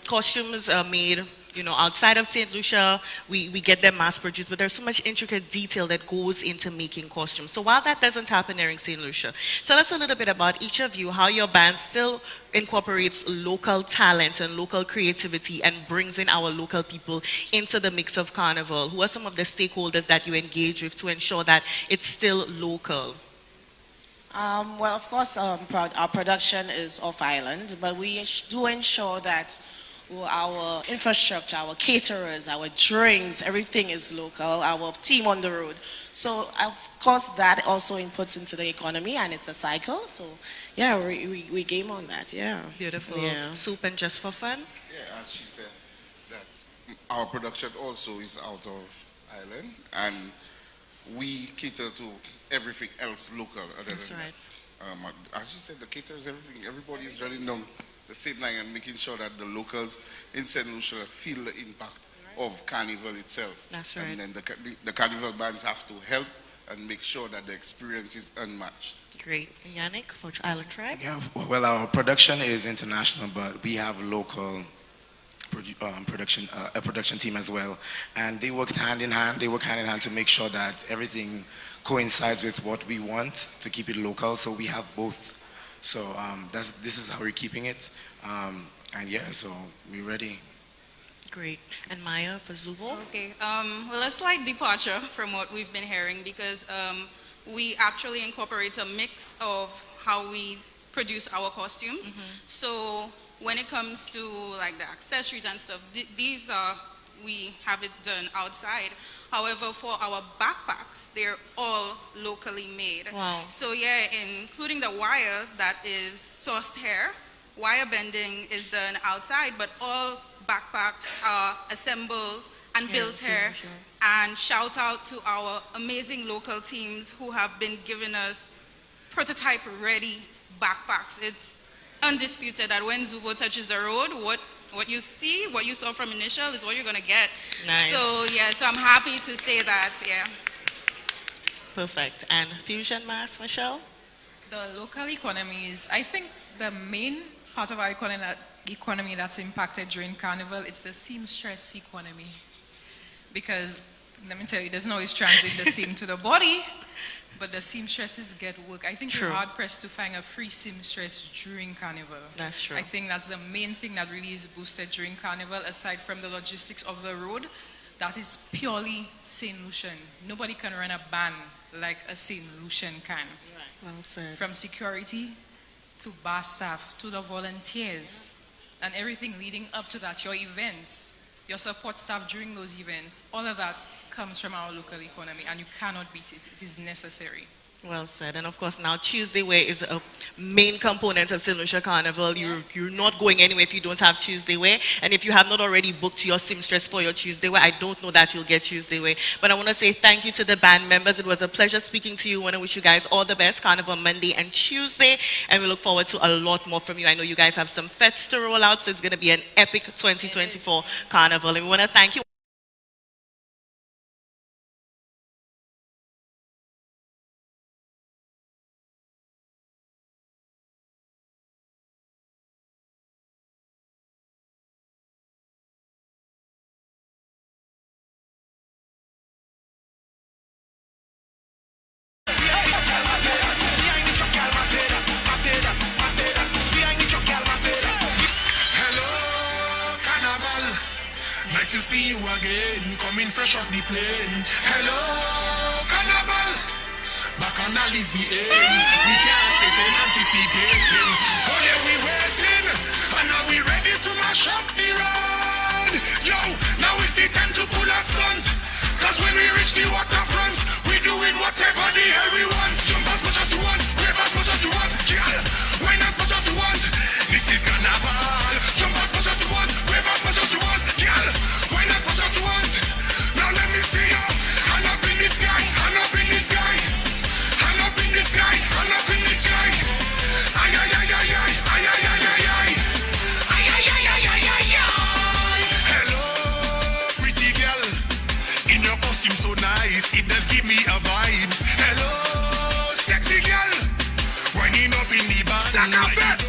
costumes are made, outside of St. Lucia. We get them mass-produced, but there's so much intricate detail that goes into making costumes. So while that doesn't happen here in St. Lucia, tell us a little bit about each of you, how your band still incorporates local talent and local creativity and brings in our local people into the mix of carnival. Who are some of the stakeholders that you engage with to ensure that it's still local? Well, of course, our production is off island, but we do ensure that our infrastructure, our caterers, our drinks, everything is local, our team on the road. So, of course, that also inputs into the economy, and it's a cycle. So, yeah, we game on that, yeah. Beautiful. Yeah. Soup and just for fun? Yeah, as she said, that our production also is out of island, and we cater to everything else local other That's than right. that. As she said, the caterers, everything, everybody is running down the same line and making sure that the locals in St. Lucia feel the impact of carnival itself. That's right. And then the carnival bands have to help and make sure that the experience is unmatched. Great. Yannick, for Island Tribe? Yeah, well, our production is international, but we have local a production team as well, and they work hand in hand. They work hand in hand to make sure that everything coincides with what we want to keep it local. So we have both. So this is how we're keeping it, and yeah, so we're ready. Great. And Maya for Zubo? Okay. Well, a slight departure from what we've been hearing, because we actually incorporate a mix of how we produce our costumes. So when it comes to like the accessories and stuff, these are, we have it done outside. However, for our backpacks, they're all locally made. Wow. So yeah, including the wire that is sourced here, wire bending is done outside, but all backpacks are assembled and built here. Sure. And shout out to our amazing local teams who have been giving us prototype ready backpacks. It's undisputed that when Zuvo touches the road, what you see, what you saw from initial is what you're gonna get. Nice. So yeah, so I'm happy to say that, yeah. Perfect. And Fusion Mass, Michelle? The local economies, I think the main part of our economy that's impacted during Carnival, it's the seamstress economy. Because, let me tell you, it doesn't always translate the same to the body, but the seamstresses get work. I think True. we're hard pressed to find a free seamstress during Carnival. That's true. I think that's the main thing that really is boosted during Carnival, aside from the logistics of the road. That is purely Saint Lucian. Nobody can run a band like a Saint Lucian can. Well said. From security to bar staff to the volunteers and everything leading up to that, your events, your support staff during those events, all of that comes from our local economy, and you cannot beat it. It is necessary. Well said. And of course now Tuesday Wear is a main component of St. Lucia Carnival. Yes. You're not going anywhere if you don't have Tuesday Wear. And if you have not already booked your seamstress for your Tuesday Wear, I don't know that you'll get Tuesday Wear. But I want to say thank you to the band members. It was a pleasure speaking to you. I want to wish you guys all the best. Carnival Monday and Tuesday. And we look forward to a lot more from you. I know you guys have some fets to roll out, so it's going to be an epic 2024 Carnival. And we want to thank you. Nice to see you again, coming fresh off the plane. Hello, Carnival. Back on Alice the end. We can't stay in anticipating. Oh yeah, we waiting. And now we ready to mash up the road. Yo, now it's the time to pull our stunts. Cause when we reach the waterfront, we doing whatever the hell we want. Jump as much as you want, wave as much as you want. Girl, wine as much as you want. This is Carnival. Jump as much as you want, wave as much as you want. Girl, wine as much as you want. Now let me see you. Hand up in the sky, hand up in the sky. Hand up in the sky, hand up in the sky. Ay, ay, ay, ay, ay, ay, ay, ay, ay, ay. Ay, ay, ay, ay, ay, ay, ay. Hello, pretty girl. In your costume so nice, it does give me a vibes. Hello, sexy girl. Winding up in the band. Saka fat.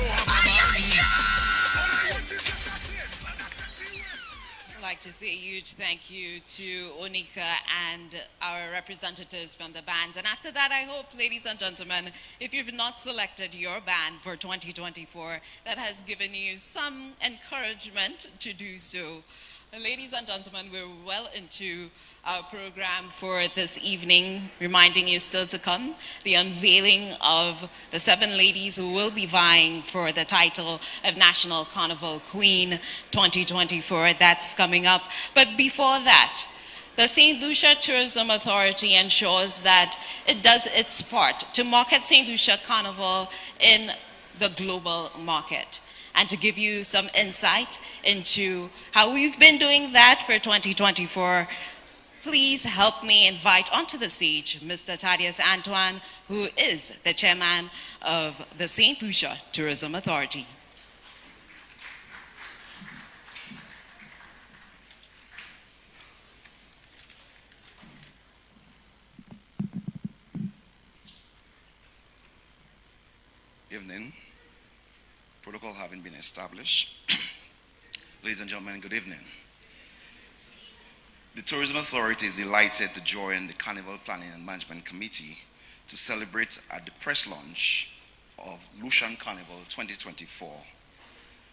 I'd like to say a huge thank you to Onika and our representatives from the bands. And after that, I hope, ladies and gentlemen, if you've not selected your band for 2024, that has given you some encouragement to do so. And ladies and gentlemen, we're well into our program for this evening, reminding you still to come, the unveiling of the 7 ladies who will be vying for the title of National Carnival Queen 2024. That's coming up. But before that, the St. Lucia Tourism Authority ensures that it does its part to market St. Lucia Carnival in the global market. And to give you some insight into how we've been doing that for 2024, please help me invite onto the stage Mr. Thaddeus Antoine, who is the chairman of the St. Lucia Tourism Authority. Evening. Protocol having been established. Ladies and gentlemen, good evening. The Tourism Authority is delighted to join the Carnival Planning and Management Committee to celebrate at the press launch of Lucian Carnival 2024,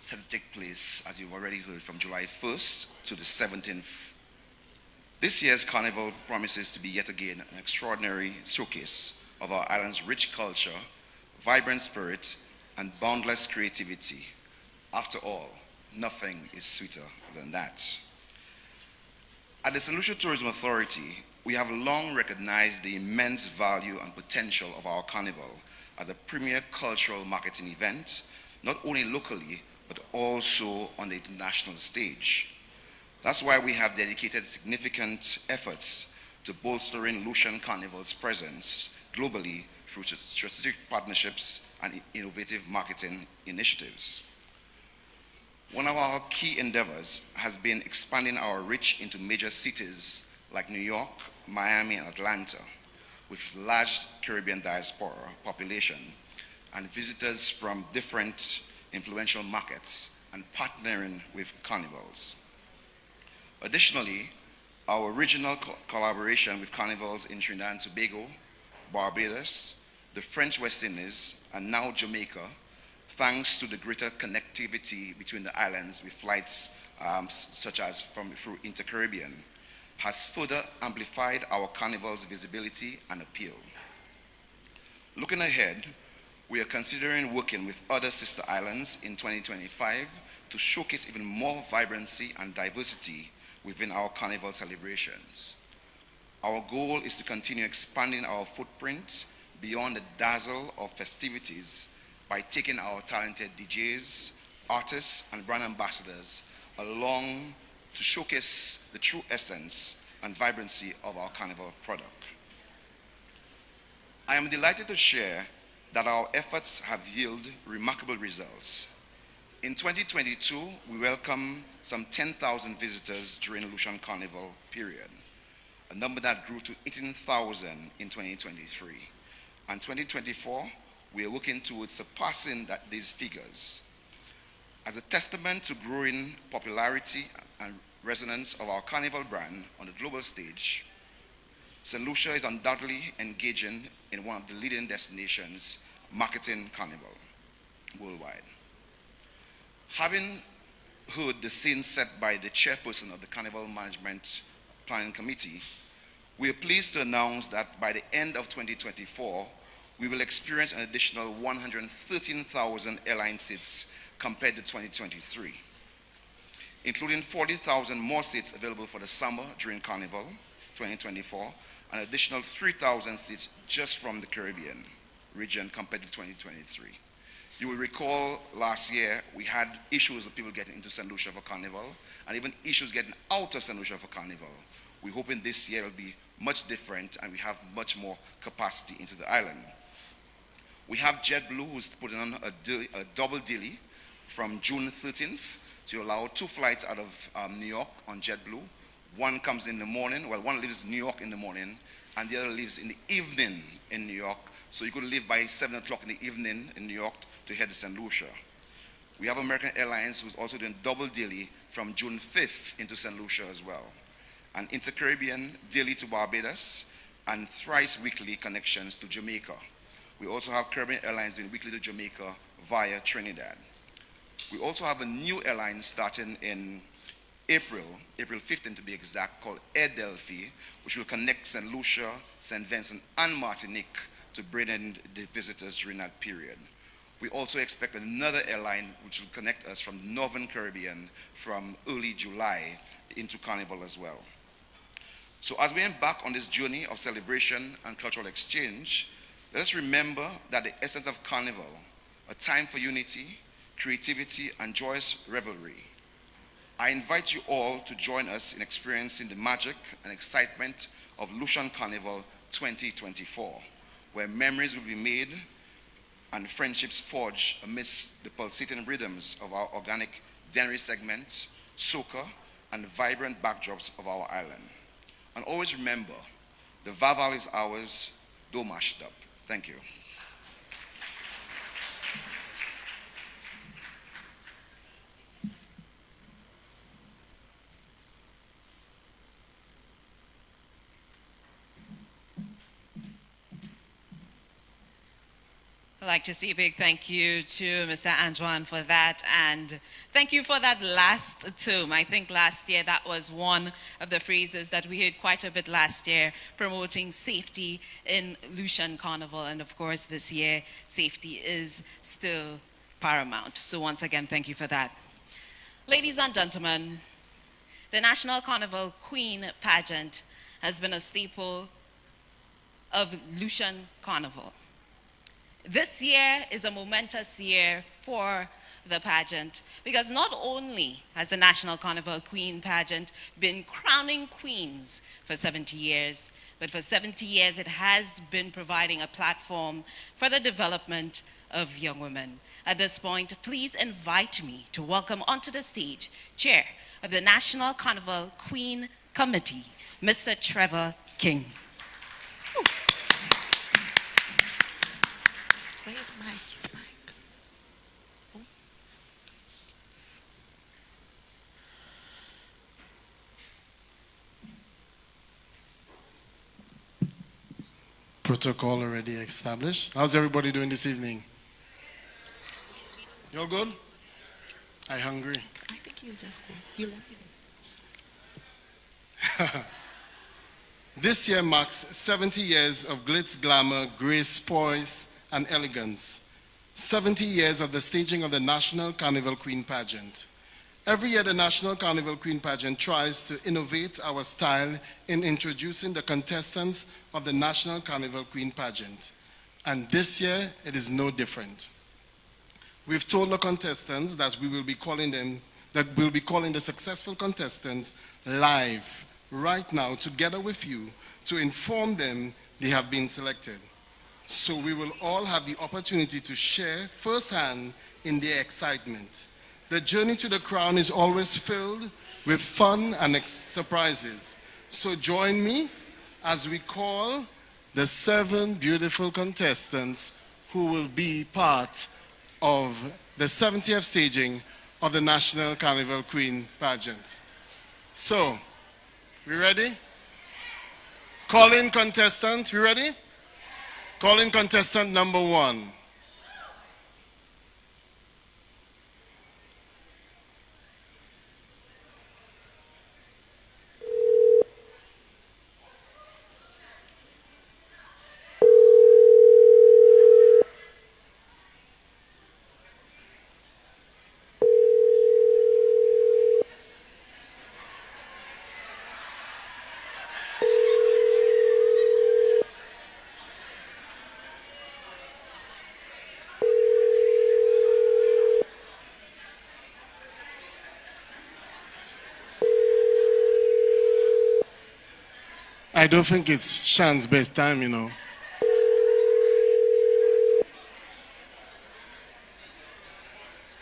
set to take place, as you've already heard, from July 1st to the 17th. This year's Carnival promises to be yet again an extraordinary showcase of our island's rich culture, vibrant spirit, and boundless creativity, After all, nothing is sweeter than that. At the St. Lucia Tourism Authority, we have long recognized the immense value and potential of our carnival as a premier cultural marketing event, not only locally, but also on the international stage. That's why we have dedicated significant efforts to bolstering Lucian Carnival's presence globally through strategic partnerships and innovative marketing initiatives. One of our key endeavors has been expanding our reach into major cities like New York, Miami, and Atlanta, with large Caribbean diaspora population and visitors from different influential markets, and partnering with carnivals. Additionally, our regional collaboration with carnivals in Trinidad and Tobago, Barbados, the French West Indies, and now Jamaica, thanks to the greater connectivity between the islands with flights such as through Inter-Caribbean, has further amplified our carnival's visibility and appeal. Looking ahead, we are considering working with other sister islands in 2025 to showcase even more vibrancy and diversity within our carnival celebrations. Our goal is to continue expanding our footprint beyond the dazzle of festivities by taking our talented DJs, artists, and brand ambassadors along to showcase the true essence and vibrancy of our carnival product. I am delighted to share that our efforts have yielded remarkable results. In 2022, we welcomed some 10,000 visitors during the Lucian Carnival period, a number that grew to 18,000 in 2023. And 2024, we are working towards surpassing these figures. As a testament to growing popularity and resonance of our carnival brand on the global stage, St. Lucia is undoubtedly engaging in one of the leading destinations marketing carnival worldwide. Having heard the scene set by the chairperson of the Carnival Management Planning Committee, we are pleased to announce that by the end of 2024, we will experience an additional 113,000 airline seats compared to 2023, including 40,000 more seats available for the summer during Carnival 2024, an additional 3,000 seats just from the Caribbean region compared to 2023. You will recall last year we had issues of people getting into St. Lucia for Carnival and even issues getting out of St. Lucia for Carnival. We're hoping this year will be much different and we have much more capacity into the island. We have JetBlue who's putting on a double daily from June 13th to allow 2 flights out of New York on JetBlue. One comes in the morning, well, one leaves New York in the morning and the other leaves in the evening in New York. So you could leave by 7 o'clock in the evening in New York to head to St. Lucia. We have American Airlines who's also doing double daily from June 5th into St. Lucia as well. And Inter-Caribbean daily to Barbados and thrice weekly connections to Jamaica. We also have Caribbean Airlines doing weekly to Jamaica via Trinidad. We also have a new airline starting in April 15th to be exact, called Air Delphi, which will connect St. Lucia, St. Vincent, and Martinique to bring in the visitors during that period. We also expect another airline which will connect us from the Northern Caribbean from early July into Carnival as well. So as we embark on this journey of celebration and cultural exchange, let us remember that the essence of Carnival, a time for unity, creativity, and joyous revelry. I invite you all to join us in experiencing the magic and excitement of Lucian Carnival 2024, where memories will be made and friendships forged amidst the pulsating rhythms of our organic Dennery segment, soca, and the vibrant backdrops of our island. And always remember, the Vaval is ours, though mashed up. Thank you. I'd like to say a big thank you to Mr. Antoine for that, and thank you for that last term. I think last year that was one of the phrases that we heard quite a bit last year, promoting safety in Lucian Carnival, and of course this year safety is still paramount. So once again, thank you for that. Ladies and gentlemen, the National Carnival Queen pageant has been a staple of Lucian Carnival. This year is a momentous year for the pageant because not only has the National Carnival Queen pageant been crowning queens for 70 years, but for 70 years it has been providing a platform for the development of young women. At this point, please invite me to welcome onto the stage Chair of the National Carnival Queen Committee, Mr. Trevor King. Where's Mike? It's Mike. Protocol already established. How's everybody doing this evening? You all good? I hungry? I think you just go. You like it. This year marks 70 years of glitz, glamour, grace, poise, and elegance. 70 years of the staging of the National Carnival Queen pageant. Every year, the National Carnival Queen pageant tries to innovate our style in introducing the contestants of the National Carnival Queen pageant. And this year, it is no different. We've told the contestants that we'll be calling the successful contestants live right now together with you to inform them they have been selected. So we will all have the opportunity to share firsthand in their excitement. The journey to the crown is always filled with fun and surprises. So join me as we call the 7 beautiful contestants who will be part of the 70th staging of the National Carnival Queen pageant. So, we ready? Call in contestant, we ready? Call in contestant number 1. I don't think it's Shan's best time, you know.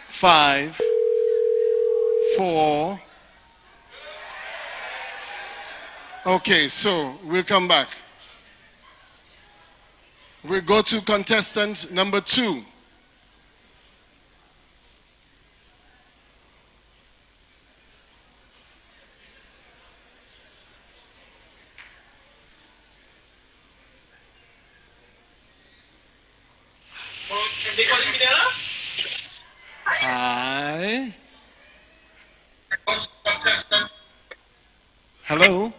Five, 4. Okay, so we'll come back. We'll go to contestant number 2. Hi. Hello?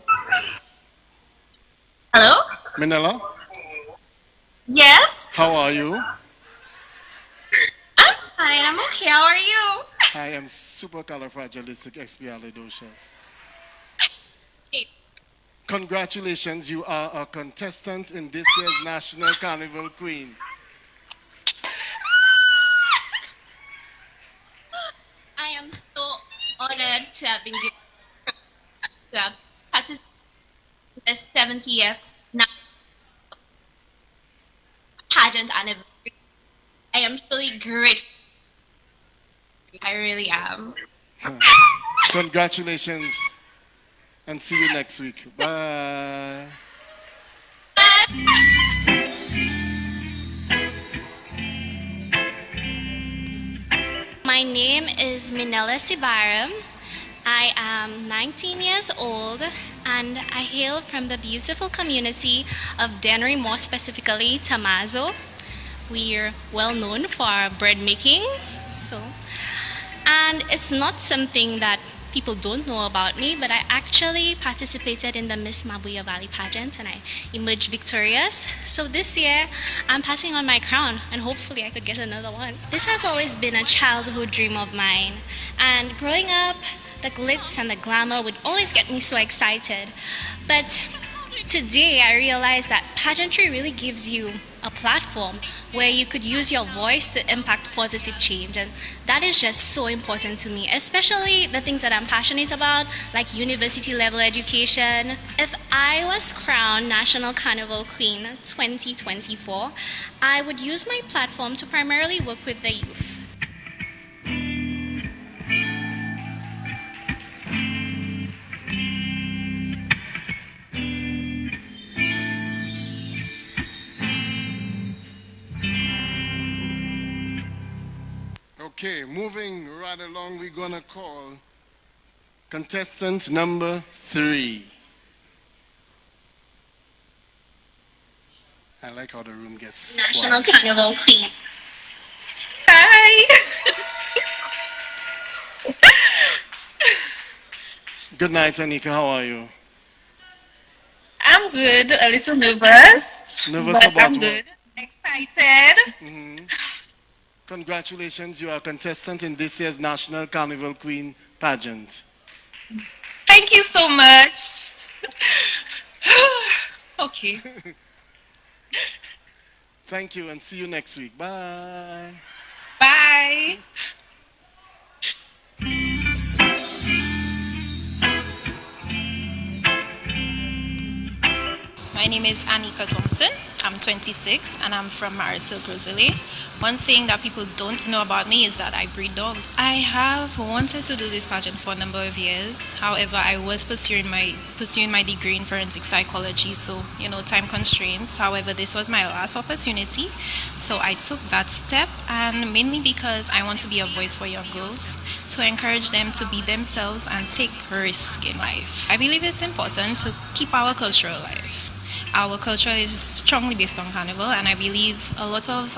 Hello? Manila? Yes? How are you? I'm fine. I'm okay. How are you? I am supercalifragilisticexpialidocious. Congratulations, you are a contestant in this year's National Carnival Queen. I am so honored to have been given to have participated in the 70th pageant anniversary. I am truly grateful. I really am. Congratulations, and see you next week. Bye. My name is Minella Sibaram. I am 19 years old and I hail from the beautiful community of Dennery, more specifically Tamazo. We're well known for our bread making, and it's not something that people don't know about me, but I actually participated in the Miss Mabuya Valley pageant and I emerged victorious. So this year, I'm passing on my crown and hopefully I could get another one. This has always been a childhood dream of mine. And growing up, the glitz and the glamour would always get me so excited. But today, I realized that pageantry really gives you a platform where you could use your voice to impact positive change. And that is just so important to me, especially the things that I'm passionate about, like university level education. If I was crowned National Carnival Queen 2024, I would use my platform to primarily work with the youth. Okay, moving right along, we're gonna call contestant number 3. I like how the room gets National quiet. Carnival Queen. Hi. Good night, Anika. How are you? I'm good. A little nervous. Nervous but about I'm what? good. Excited. Congratulations, you are a contestant in this year's National Carnival Queen pageant. Thank you so much. Okay. Thank you and see you next week. Bye. Bye. My name is Anika Thompson. I'm 26 and I'm from Marisol, Brazil. One thing that people don't know about me is that I breed dogs. I have wanted to do this pageant for a number of years. However, I was pursuing my degree in forensic psychology, so time constraints. However, this was my last opportunity, so I took that step, and mainly because I want to be a voice for young girls, to encourage them to be themselves and take risk in life. I believe it's important to keep our culture alive. Our culture is strongly based on carnival, and I believe a lot of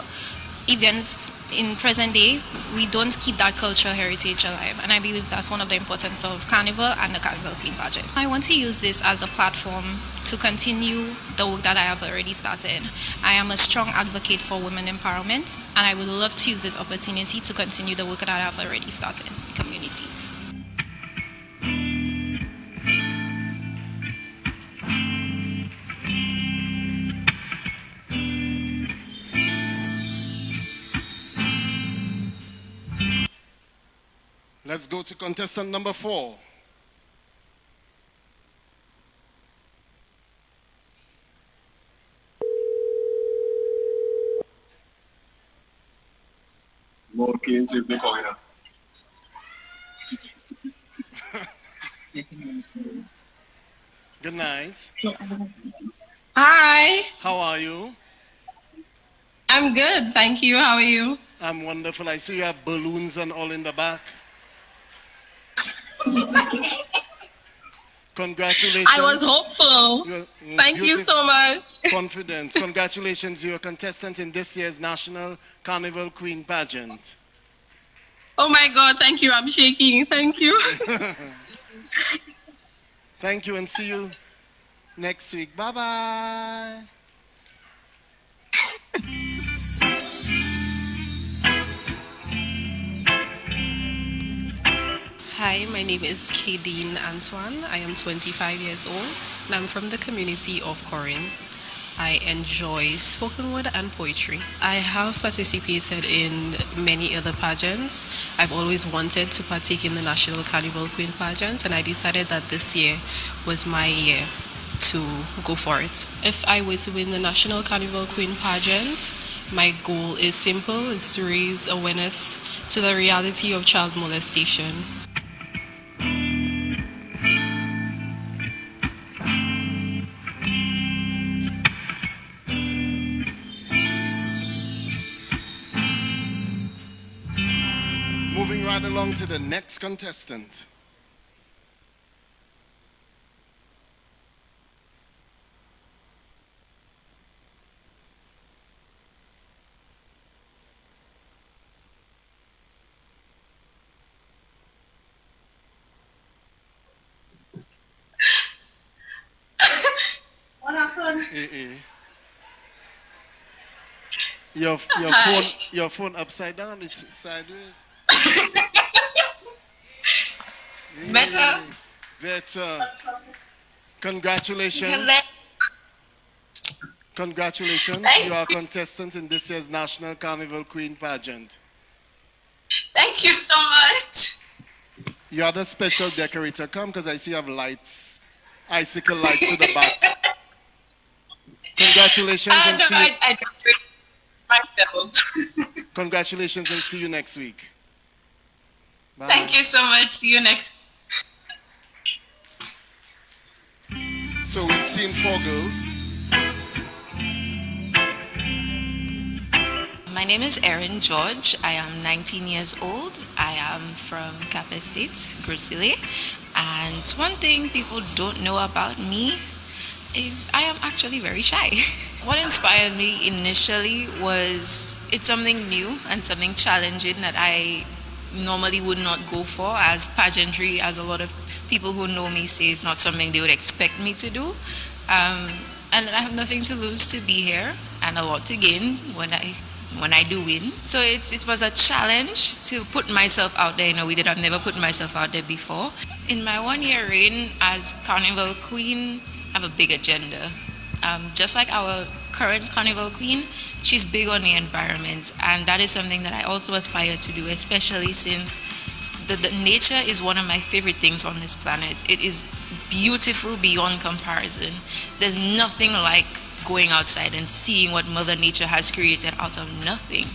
events in present day, we don't keep that culture heritage alive, and I believe that's one of the importance of carnival and the Carnival Queen pageant. I want to use this as a platform to continue the work that I have already started. I am a strong advocate for women empowerment, and I would love to use this opportunity to continue the work that I have already started in communities. Let's go to contestant number 4. Good night. Hi. How are you? I'm good. Thank you. How are you? I'm wonderful. I see you have balloons and all in the back. Congratulations. I was hopeful. Thank you so much. Confidence. Congratulations. You're a contestant in this year's National Carnival Queen pageant. Oh my God. Thank you. I'm shaking. Thank you. Thank you and see you next week. Bye-bye. Hi, my name is Kadeen Antoine. I am 25 years old and I'm from the community of Corinne. I enjoy spoken word and poetry. I have participated in many other pageants. I've always wanted to partake in the National Carnival Queen pageant, and I decided that this year was my year to go for it. If I were to win the National Carnival Queen pageant, my goal is simple. It's to raise awareness to the reality of child molestation. Moving right along to the next contestant. Your phone upside down, it's sideways. Better. Better. Congratulations. Congratulations. You are a contestant in this year's National Carnival Queen pageant. Thank you so much. You are the special decorator. Come, because I see you have lights, icicle lights to the back. Congratulations. And see you. I decorate myself. Congratulations and see you next week. Bye. Thank you so much. See you next. So we've seen 4 girls. My name is Erin George. I am 19 years old. I am from Cap Estate, Grosile. And one thing people don't know about me is I am actually very shy. What inspired me initially was it's something new and something challenging that I normally would not go for, as pageantry, as a lot of people who know me say, is not something they would expect me to do. And I have nothing to lose to be here and a lot to gain when I do win. So it was a challenge to put myself out there in a way that I've never put myself out there before. In my 1-year reign as Carnival Queen, I have a big agenda. Just like our current Carnival Queen, she's big on the environment, and that is something that I also aspire to do, especially since the nature is one of my favorite things on this planet. It is beautiful beyond comparison. There's nothing like going outside and seeing what Mother Nature has created out of nothing.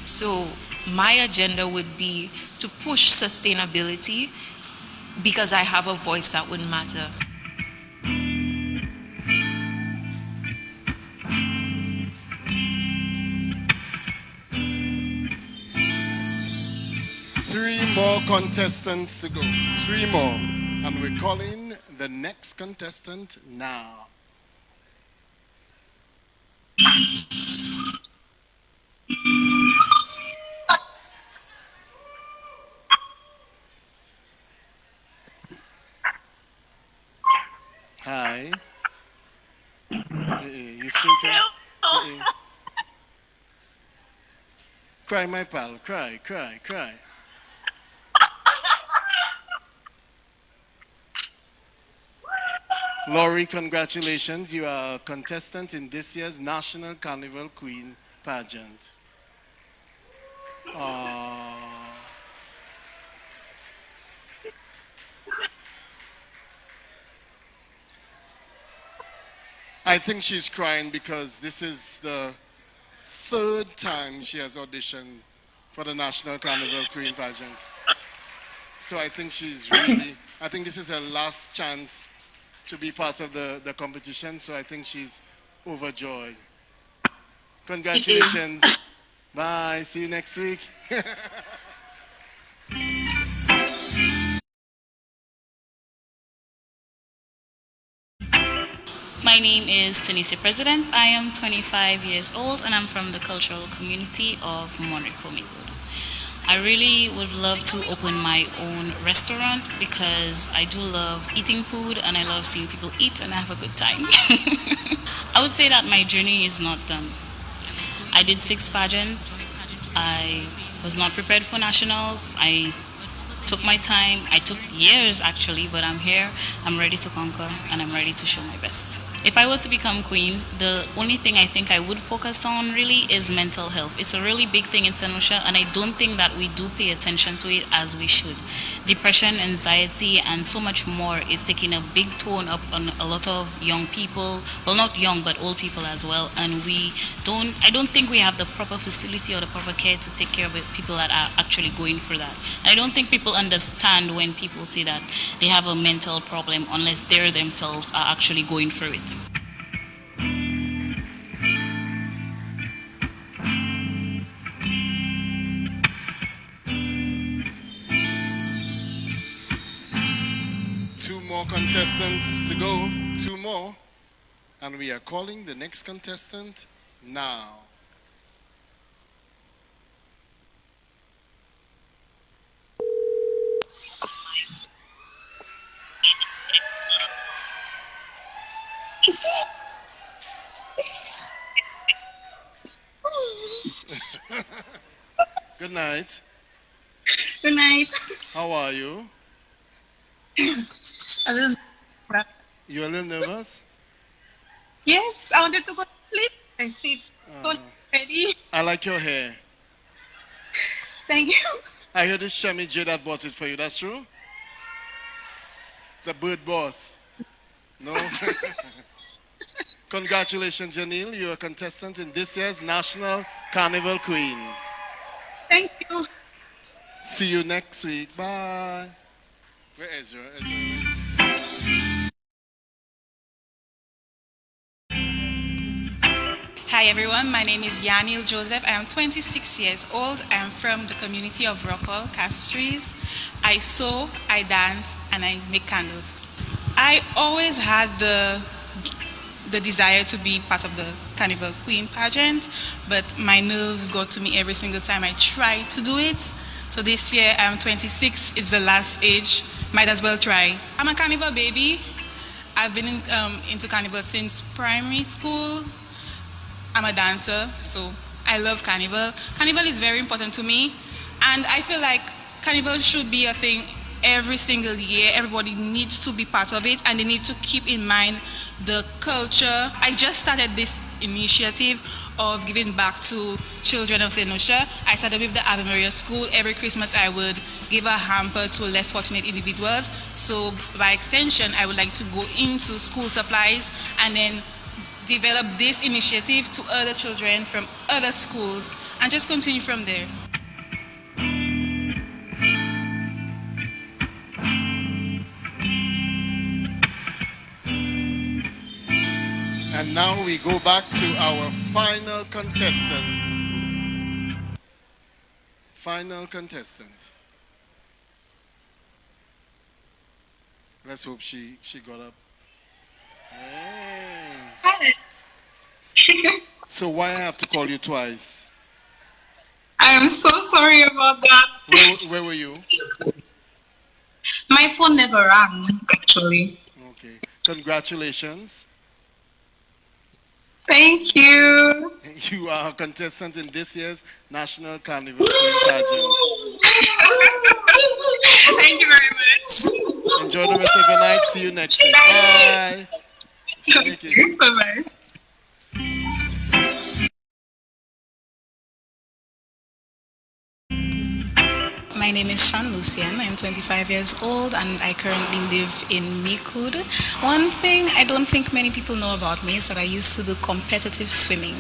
So my agenda would be to push sustainability because I have a voice that would matter. Three more contestants to go. 3 more. And we're calling the next contestant now. Hi. You still cry? Cry, my pal. Cry, cry, cry. Laurie, congratulations. You are a contestant in this year's National Carnival Queen pageant. I think she's crying because this is the 3rd time she has auditioned for the National Carnival Queen pageant. So I think I think this is her last chance to be part of the competition, so I think she's overjoyed. Congratulations. Bye. See you next week. My name is Tunisia President. I am 25 years old and I'm from the cultural community of Monrico-Mikodo. I really would love to open my own restaurant because I do love eating food and I love seeing people eat and I have a good time. I would say that my journey is not done. I did 6 pageants. I was not prepared for nationals. I took my time. I took years actually, but I'm here. I'm ready to conquer and I'm ready to show my best. If I was to become queen, the only thing I think I would focus on really is mental health. It's a really big thing in Saint Lucia, and I don't think that we do pay attention to it as we should. Depression, anxiety, and so much more is taking a big tone up on a lot of young people. Well, not young, but old people as well. And I don't think we have the proper facility or the proper care to take care of people that are actually going through that. I don't think people understand when people say that they have a mental problem unless they themselves are actually going through it. Contestants to go, 2 more, and we are calling the next contestant now. Good night. Good night. How are you? A little. You a little nervous? Yes, I wanted to go to sleep. I see so ready. I like your hair. Thank you. I heard it's Shemi J that bought it for you. That's true? The bird boss. No? Congratulations, Janelle. You're a contestant in this year's National Carnival Queen. Thank you. See you next week. Bye. Where is Ezra? Hi everyone, my name is Yanil Joseph. I am 26 years old. I am from the community of Rockall, Castries. I sew, I dance, and I make candles. I always had the desire to be part of the Carnival Queen pageant, but my nerves got to me every single time I tried to do it. So this year I'm 26, it's the last age, might as well try. I'm a carnival baby. I've been into carnival since primary school. I'm a dancer, so I love carnival. Carnival is very important to me, and I feel like carnival should be a thing every single year. Everybody needs to be part of it, and they need to keep in mind the culture. I just started this initiative of giving back to children of Saint Lucia. I started with the Ave Maria School. Every Christmas I would give a hamper to less fortunate individuals. So by extension, I would like to go into school supplies and then develop this initiative to other children from other schools and just continue from there. And now we go back to our final contestant. Final contestant. Let's hope she got up. Hey. Hi. So why I have to call you twice? I am so sorry about that. Where were you? My phone never rang, actually. Okay. Congratulations. Thank you. You are a contestant in this year's National Carnival Queen pageant. Thank you very much. Enjoy the rest of your night. See you next week. Bye. Thank you. Bye-bye. My name is Sandals Lucian. I'm 25 years old and I currently live in Mikud. One thing I don't think many people know about me is that I used to do competitive swimming.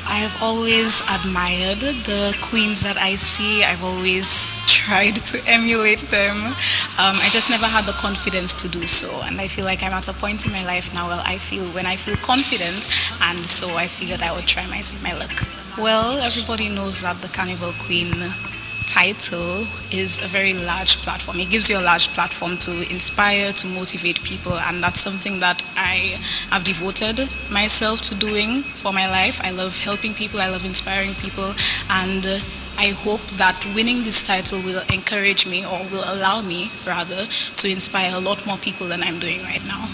I have always admired the queens that I see. I've always tried to emulate them. I just never had the confidence to do so, and I feel like I'm at a point in my life now where I feel confident, and so I figured I would try my luck. Well, everybody knows that the Carnival Queen title is a very large platform. It gives you a large platform to inspire, to motivate people, and that's something that I have devoted myself to doing for my life. I love helping people, I love inspiring people, and I hope that winning this title will encourage me, or will allow me rather, to inspire a lot more people than I'm doing right now.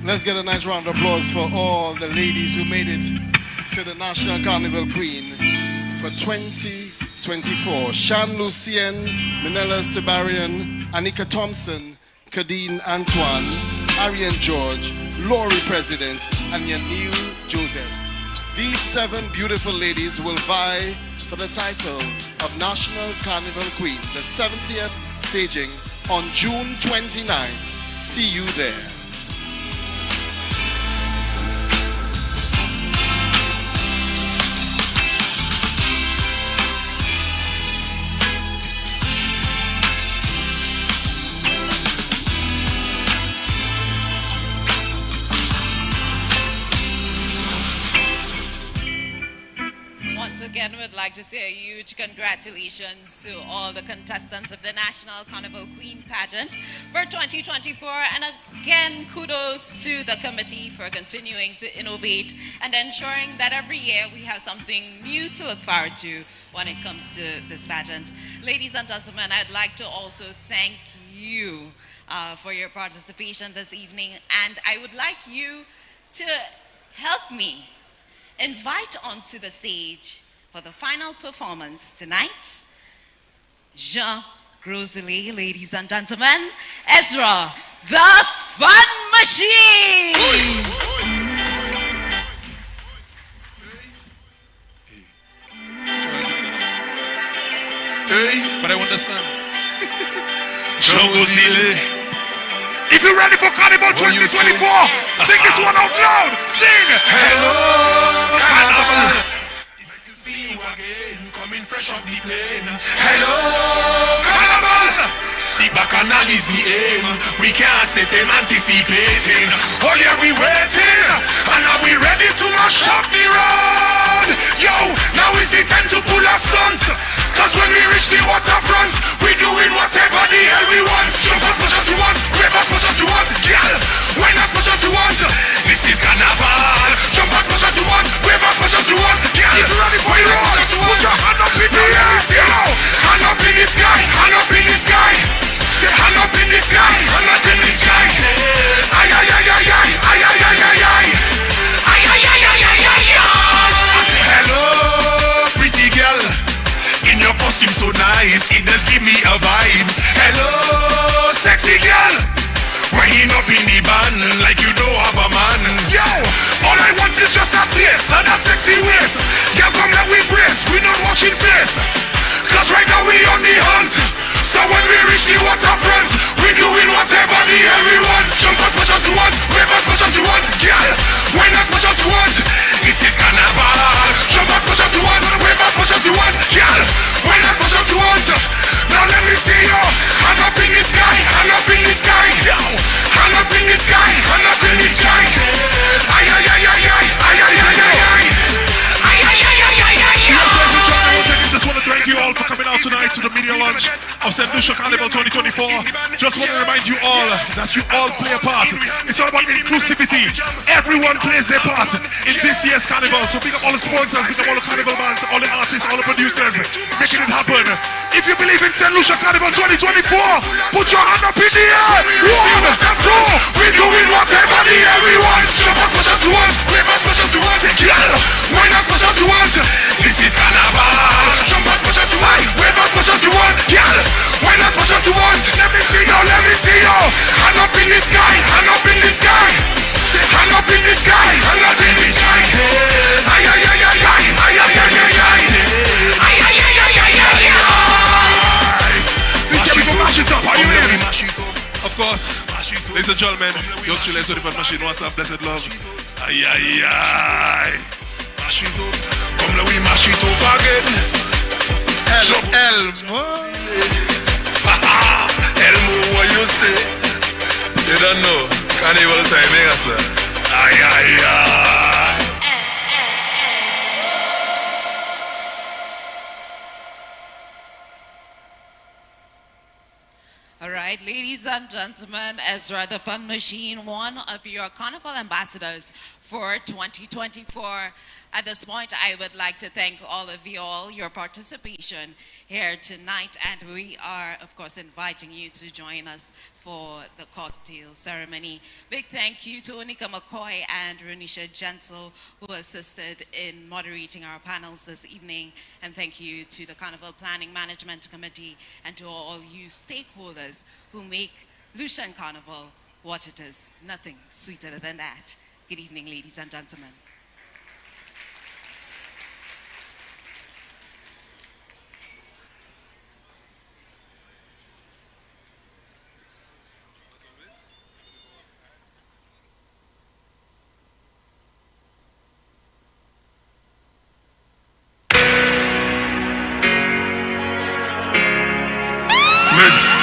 Let's get a nice round of applause for all the ladies who made it to the National Carnival Queen for 2024. Shan Lucien, Manella Sibarian, Anika Thompson, Kadeen Antoine, Arian George, Laurie President, and Yanil Joseph. These 7 beautiful ladies will vie for the title of National Carnival Queen, the 70th staging on June 29th. See you there. Once again, we'd like to say a huge congratulations to all the contestants of the National Carnival Queen pageant for 2024. And again, kudos to the committee for continuing to innovate and ensuring that every year we have something new to look forward to when it comes to this pageant. Ladies and gentlemen, I'd like to also thank you for your participation this evening. And I would like you to help me invite onto the stage for the final performance tonight, Jean Grosley, ladies and gentlemen, Ezra, the Fun Machine! Hey, but I understand. Jean Grosley. If you're ready for Carnival 2024, sing this one out loud. Sing! Hello, Carnival. Nice to see you again, coming fresh off the plane. Hello, Carnival. The bacchanal is the aim. We can't stay time anticipating. Oh yeah, we waiting. And now we ready to mash up the road. Yo, now is the time to pull our stunts. Cause when we reach the waterfront, we doing whatever the hell we want. Jump as much as you want, wave as much as you want, girl, wine as much as you want. This is Carnival. Jump as much as you want, wave as much as you want, girl, if you're ready for it, as much as you want. Put your hand up in the air, hand up in the sky, hand up in the sky, hand up in the sky, hand up in the sky. Ay ay ay ay ay ay ay ay ay ay ay ay ay ay ay ay. Hello, pretty girl. In your costume so nice, it does give me a vibes. Hello, sexy girl, winding up in the band like you don't have a man. Yo, all I want is just a taste of that sexy waist. Girl, come let we brace, we not watching face. Cause right now we on the hunt. So when we reach the waterfront, we doing whatever the hell we want. Jump as much as you want, wave as much as you want, girl, wine as much as you want. This is Carnival. Jump as much as you want, wave as much as you want, girl, wine as much as you want. Now let me see you. Hand up in the sky, hand up in the sky, yo. Hand up in the sky, hand up in the sky. Ay ay ay ay ay ay ay ay ay ay ay ay ay ay ay ay. Yes, ladies and gentlemen, I just want to thank you all for coming out tonight to the media launch of St. Lucia Carnival 2024. Just want to remind you all that you all play a part. It's all about inclusivity. Everyone plays their part in this year's carnival. So pick up all the sponsors, pick up all the carnival bands, all the artists, all the producers, making it happen. If you believe in St. Lucia Carnival 2024, put your hand up in the air. 1, 2, we're doing whatever the hell we want. Jump as much as you want, wave as much as you want, girl, wine as much as you want. This is Carnival. Jump as much as you want, wave as much as you want, girl, wine as much as you want. Let me see you, let me see you. Hand up in the sky, hand up in the sky, hand up in the sky, hand up in the sky. Ay ay ay ay ay ay ay ay ay ay ay ay ay ay ay ay ay. This year we go mash it up. Are you ready? Of course. Ladies and gentlemen, yours truly is the Fun Machine. What's up, blessed love? Ay ay ay. Mash it up. Come let we mash it up again. Elmo. Elmo, what you say? You don't know. Carnival timing, sir. Ay ay ay. All right, ladies and gentlemen, Ezra the Fun Machine, one of your carnival ambassadors for 2024. At this point, I would like to thank all of you all, your participation here tonight, and we are, of course, inviting you to join us for the cocktail ceremony. Big thank you to Onika McCoy and Renisha Gentle, who assisted in moderating our panels this evening, and thank you to the Carnival Planning Management Committee and to all you stakeholders who make Lucian Carnival what it is. Nothing sweeter than that. Good evening, ladies and gentlemen. Meds.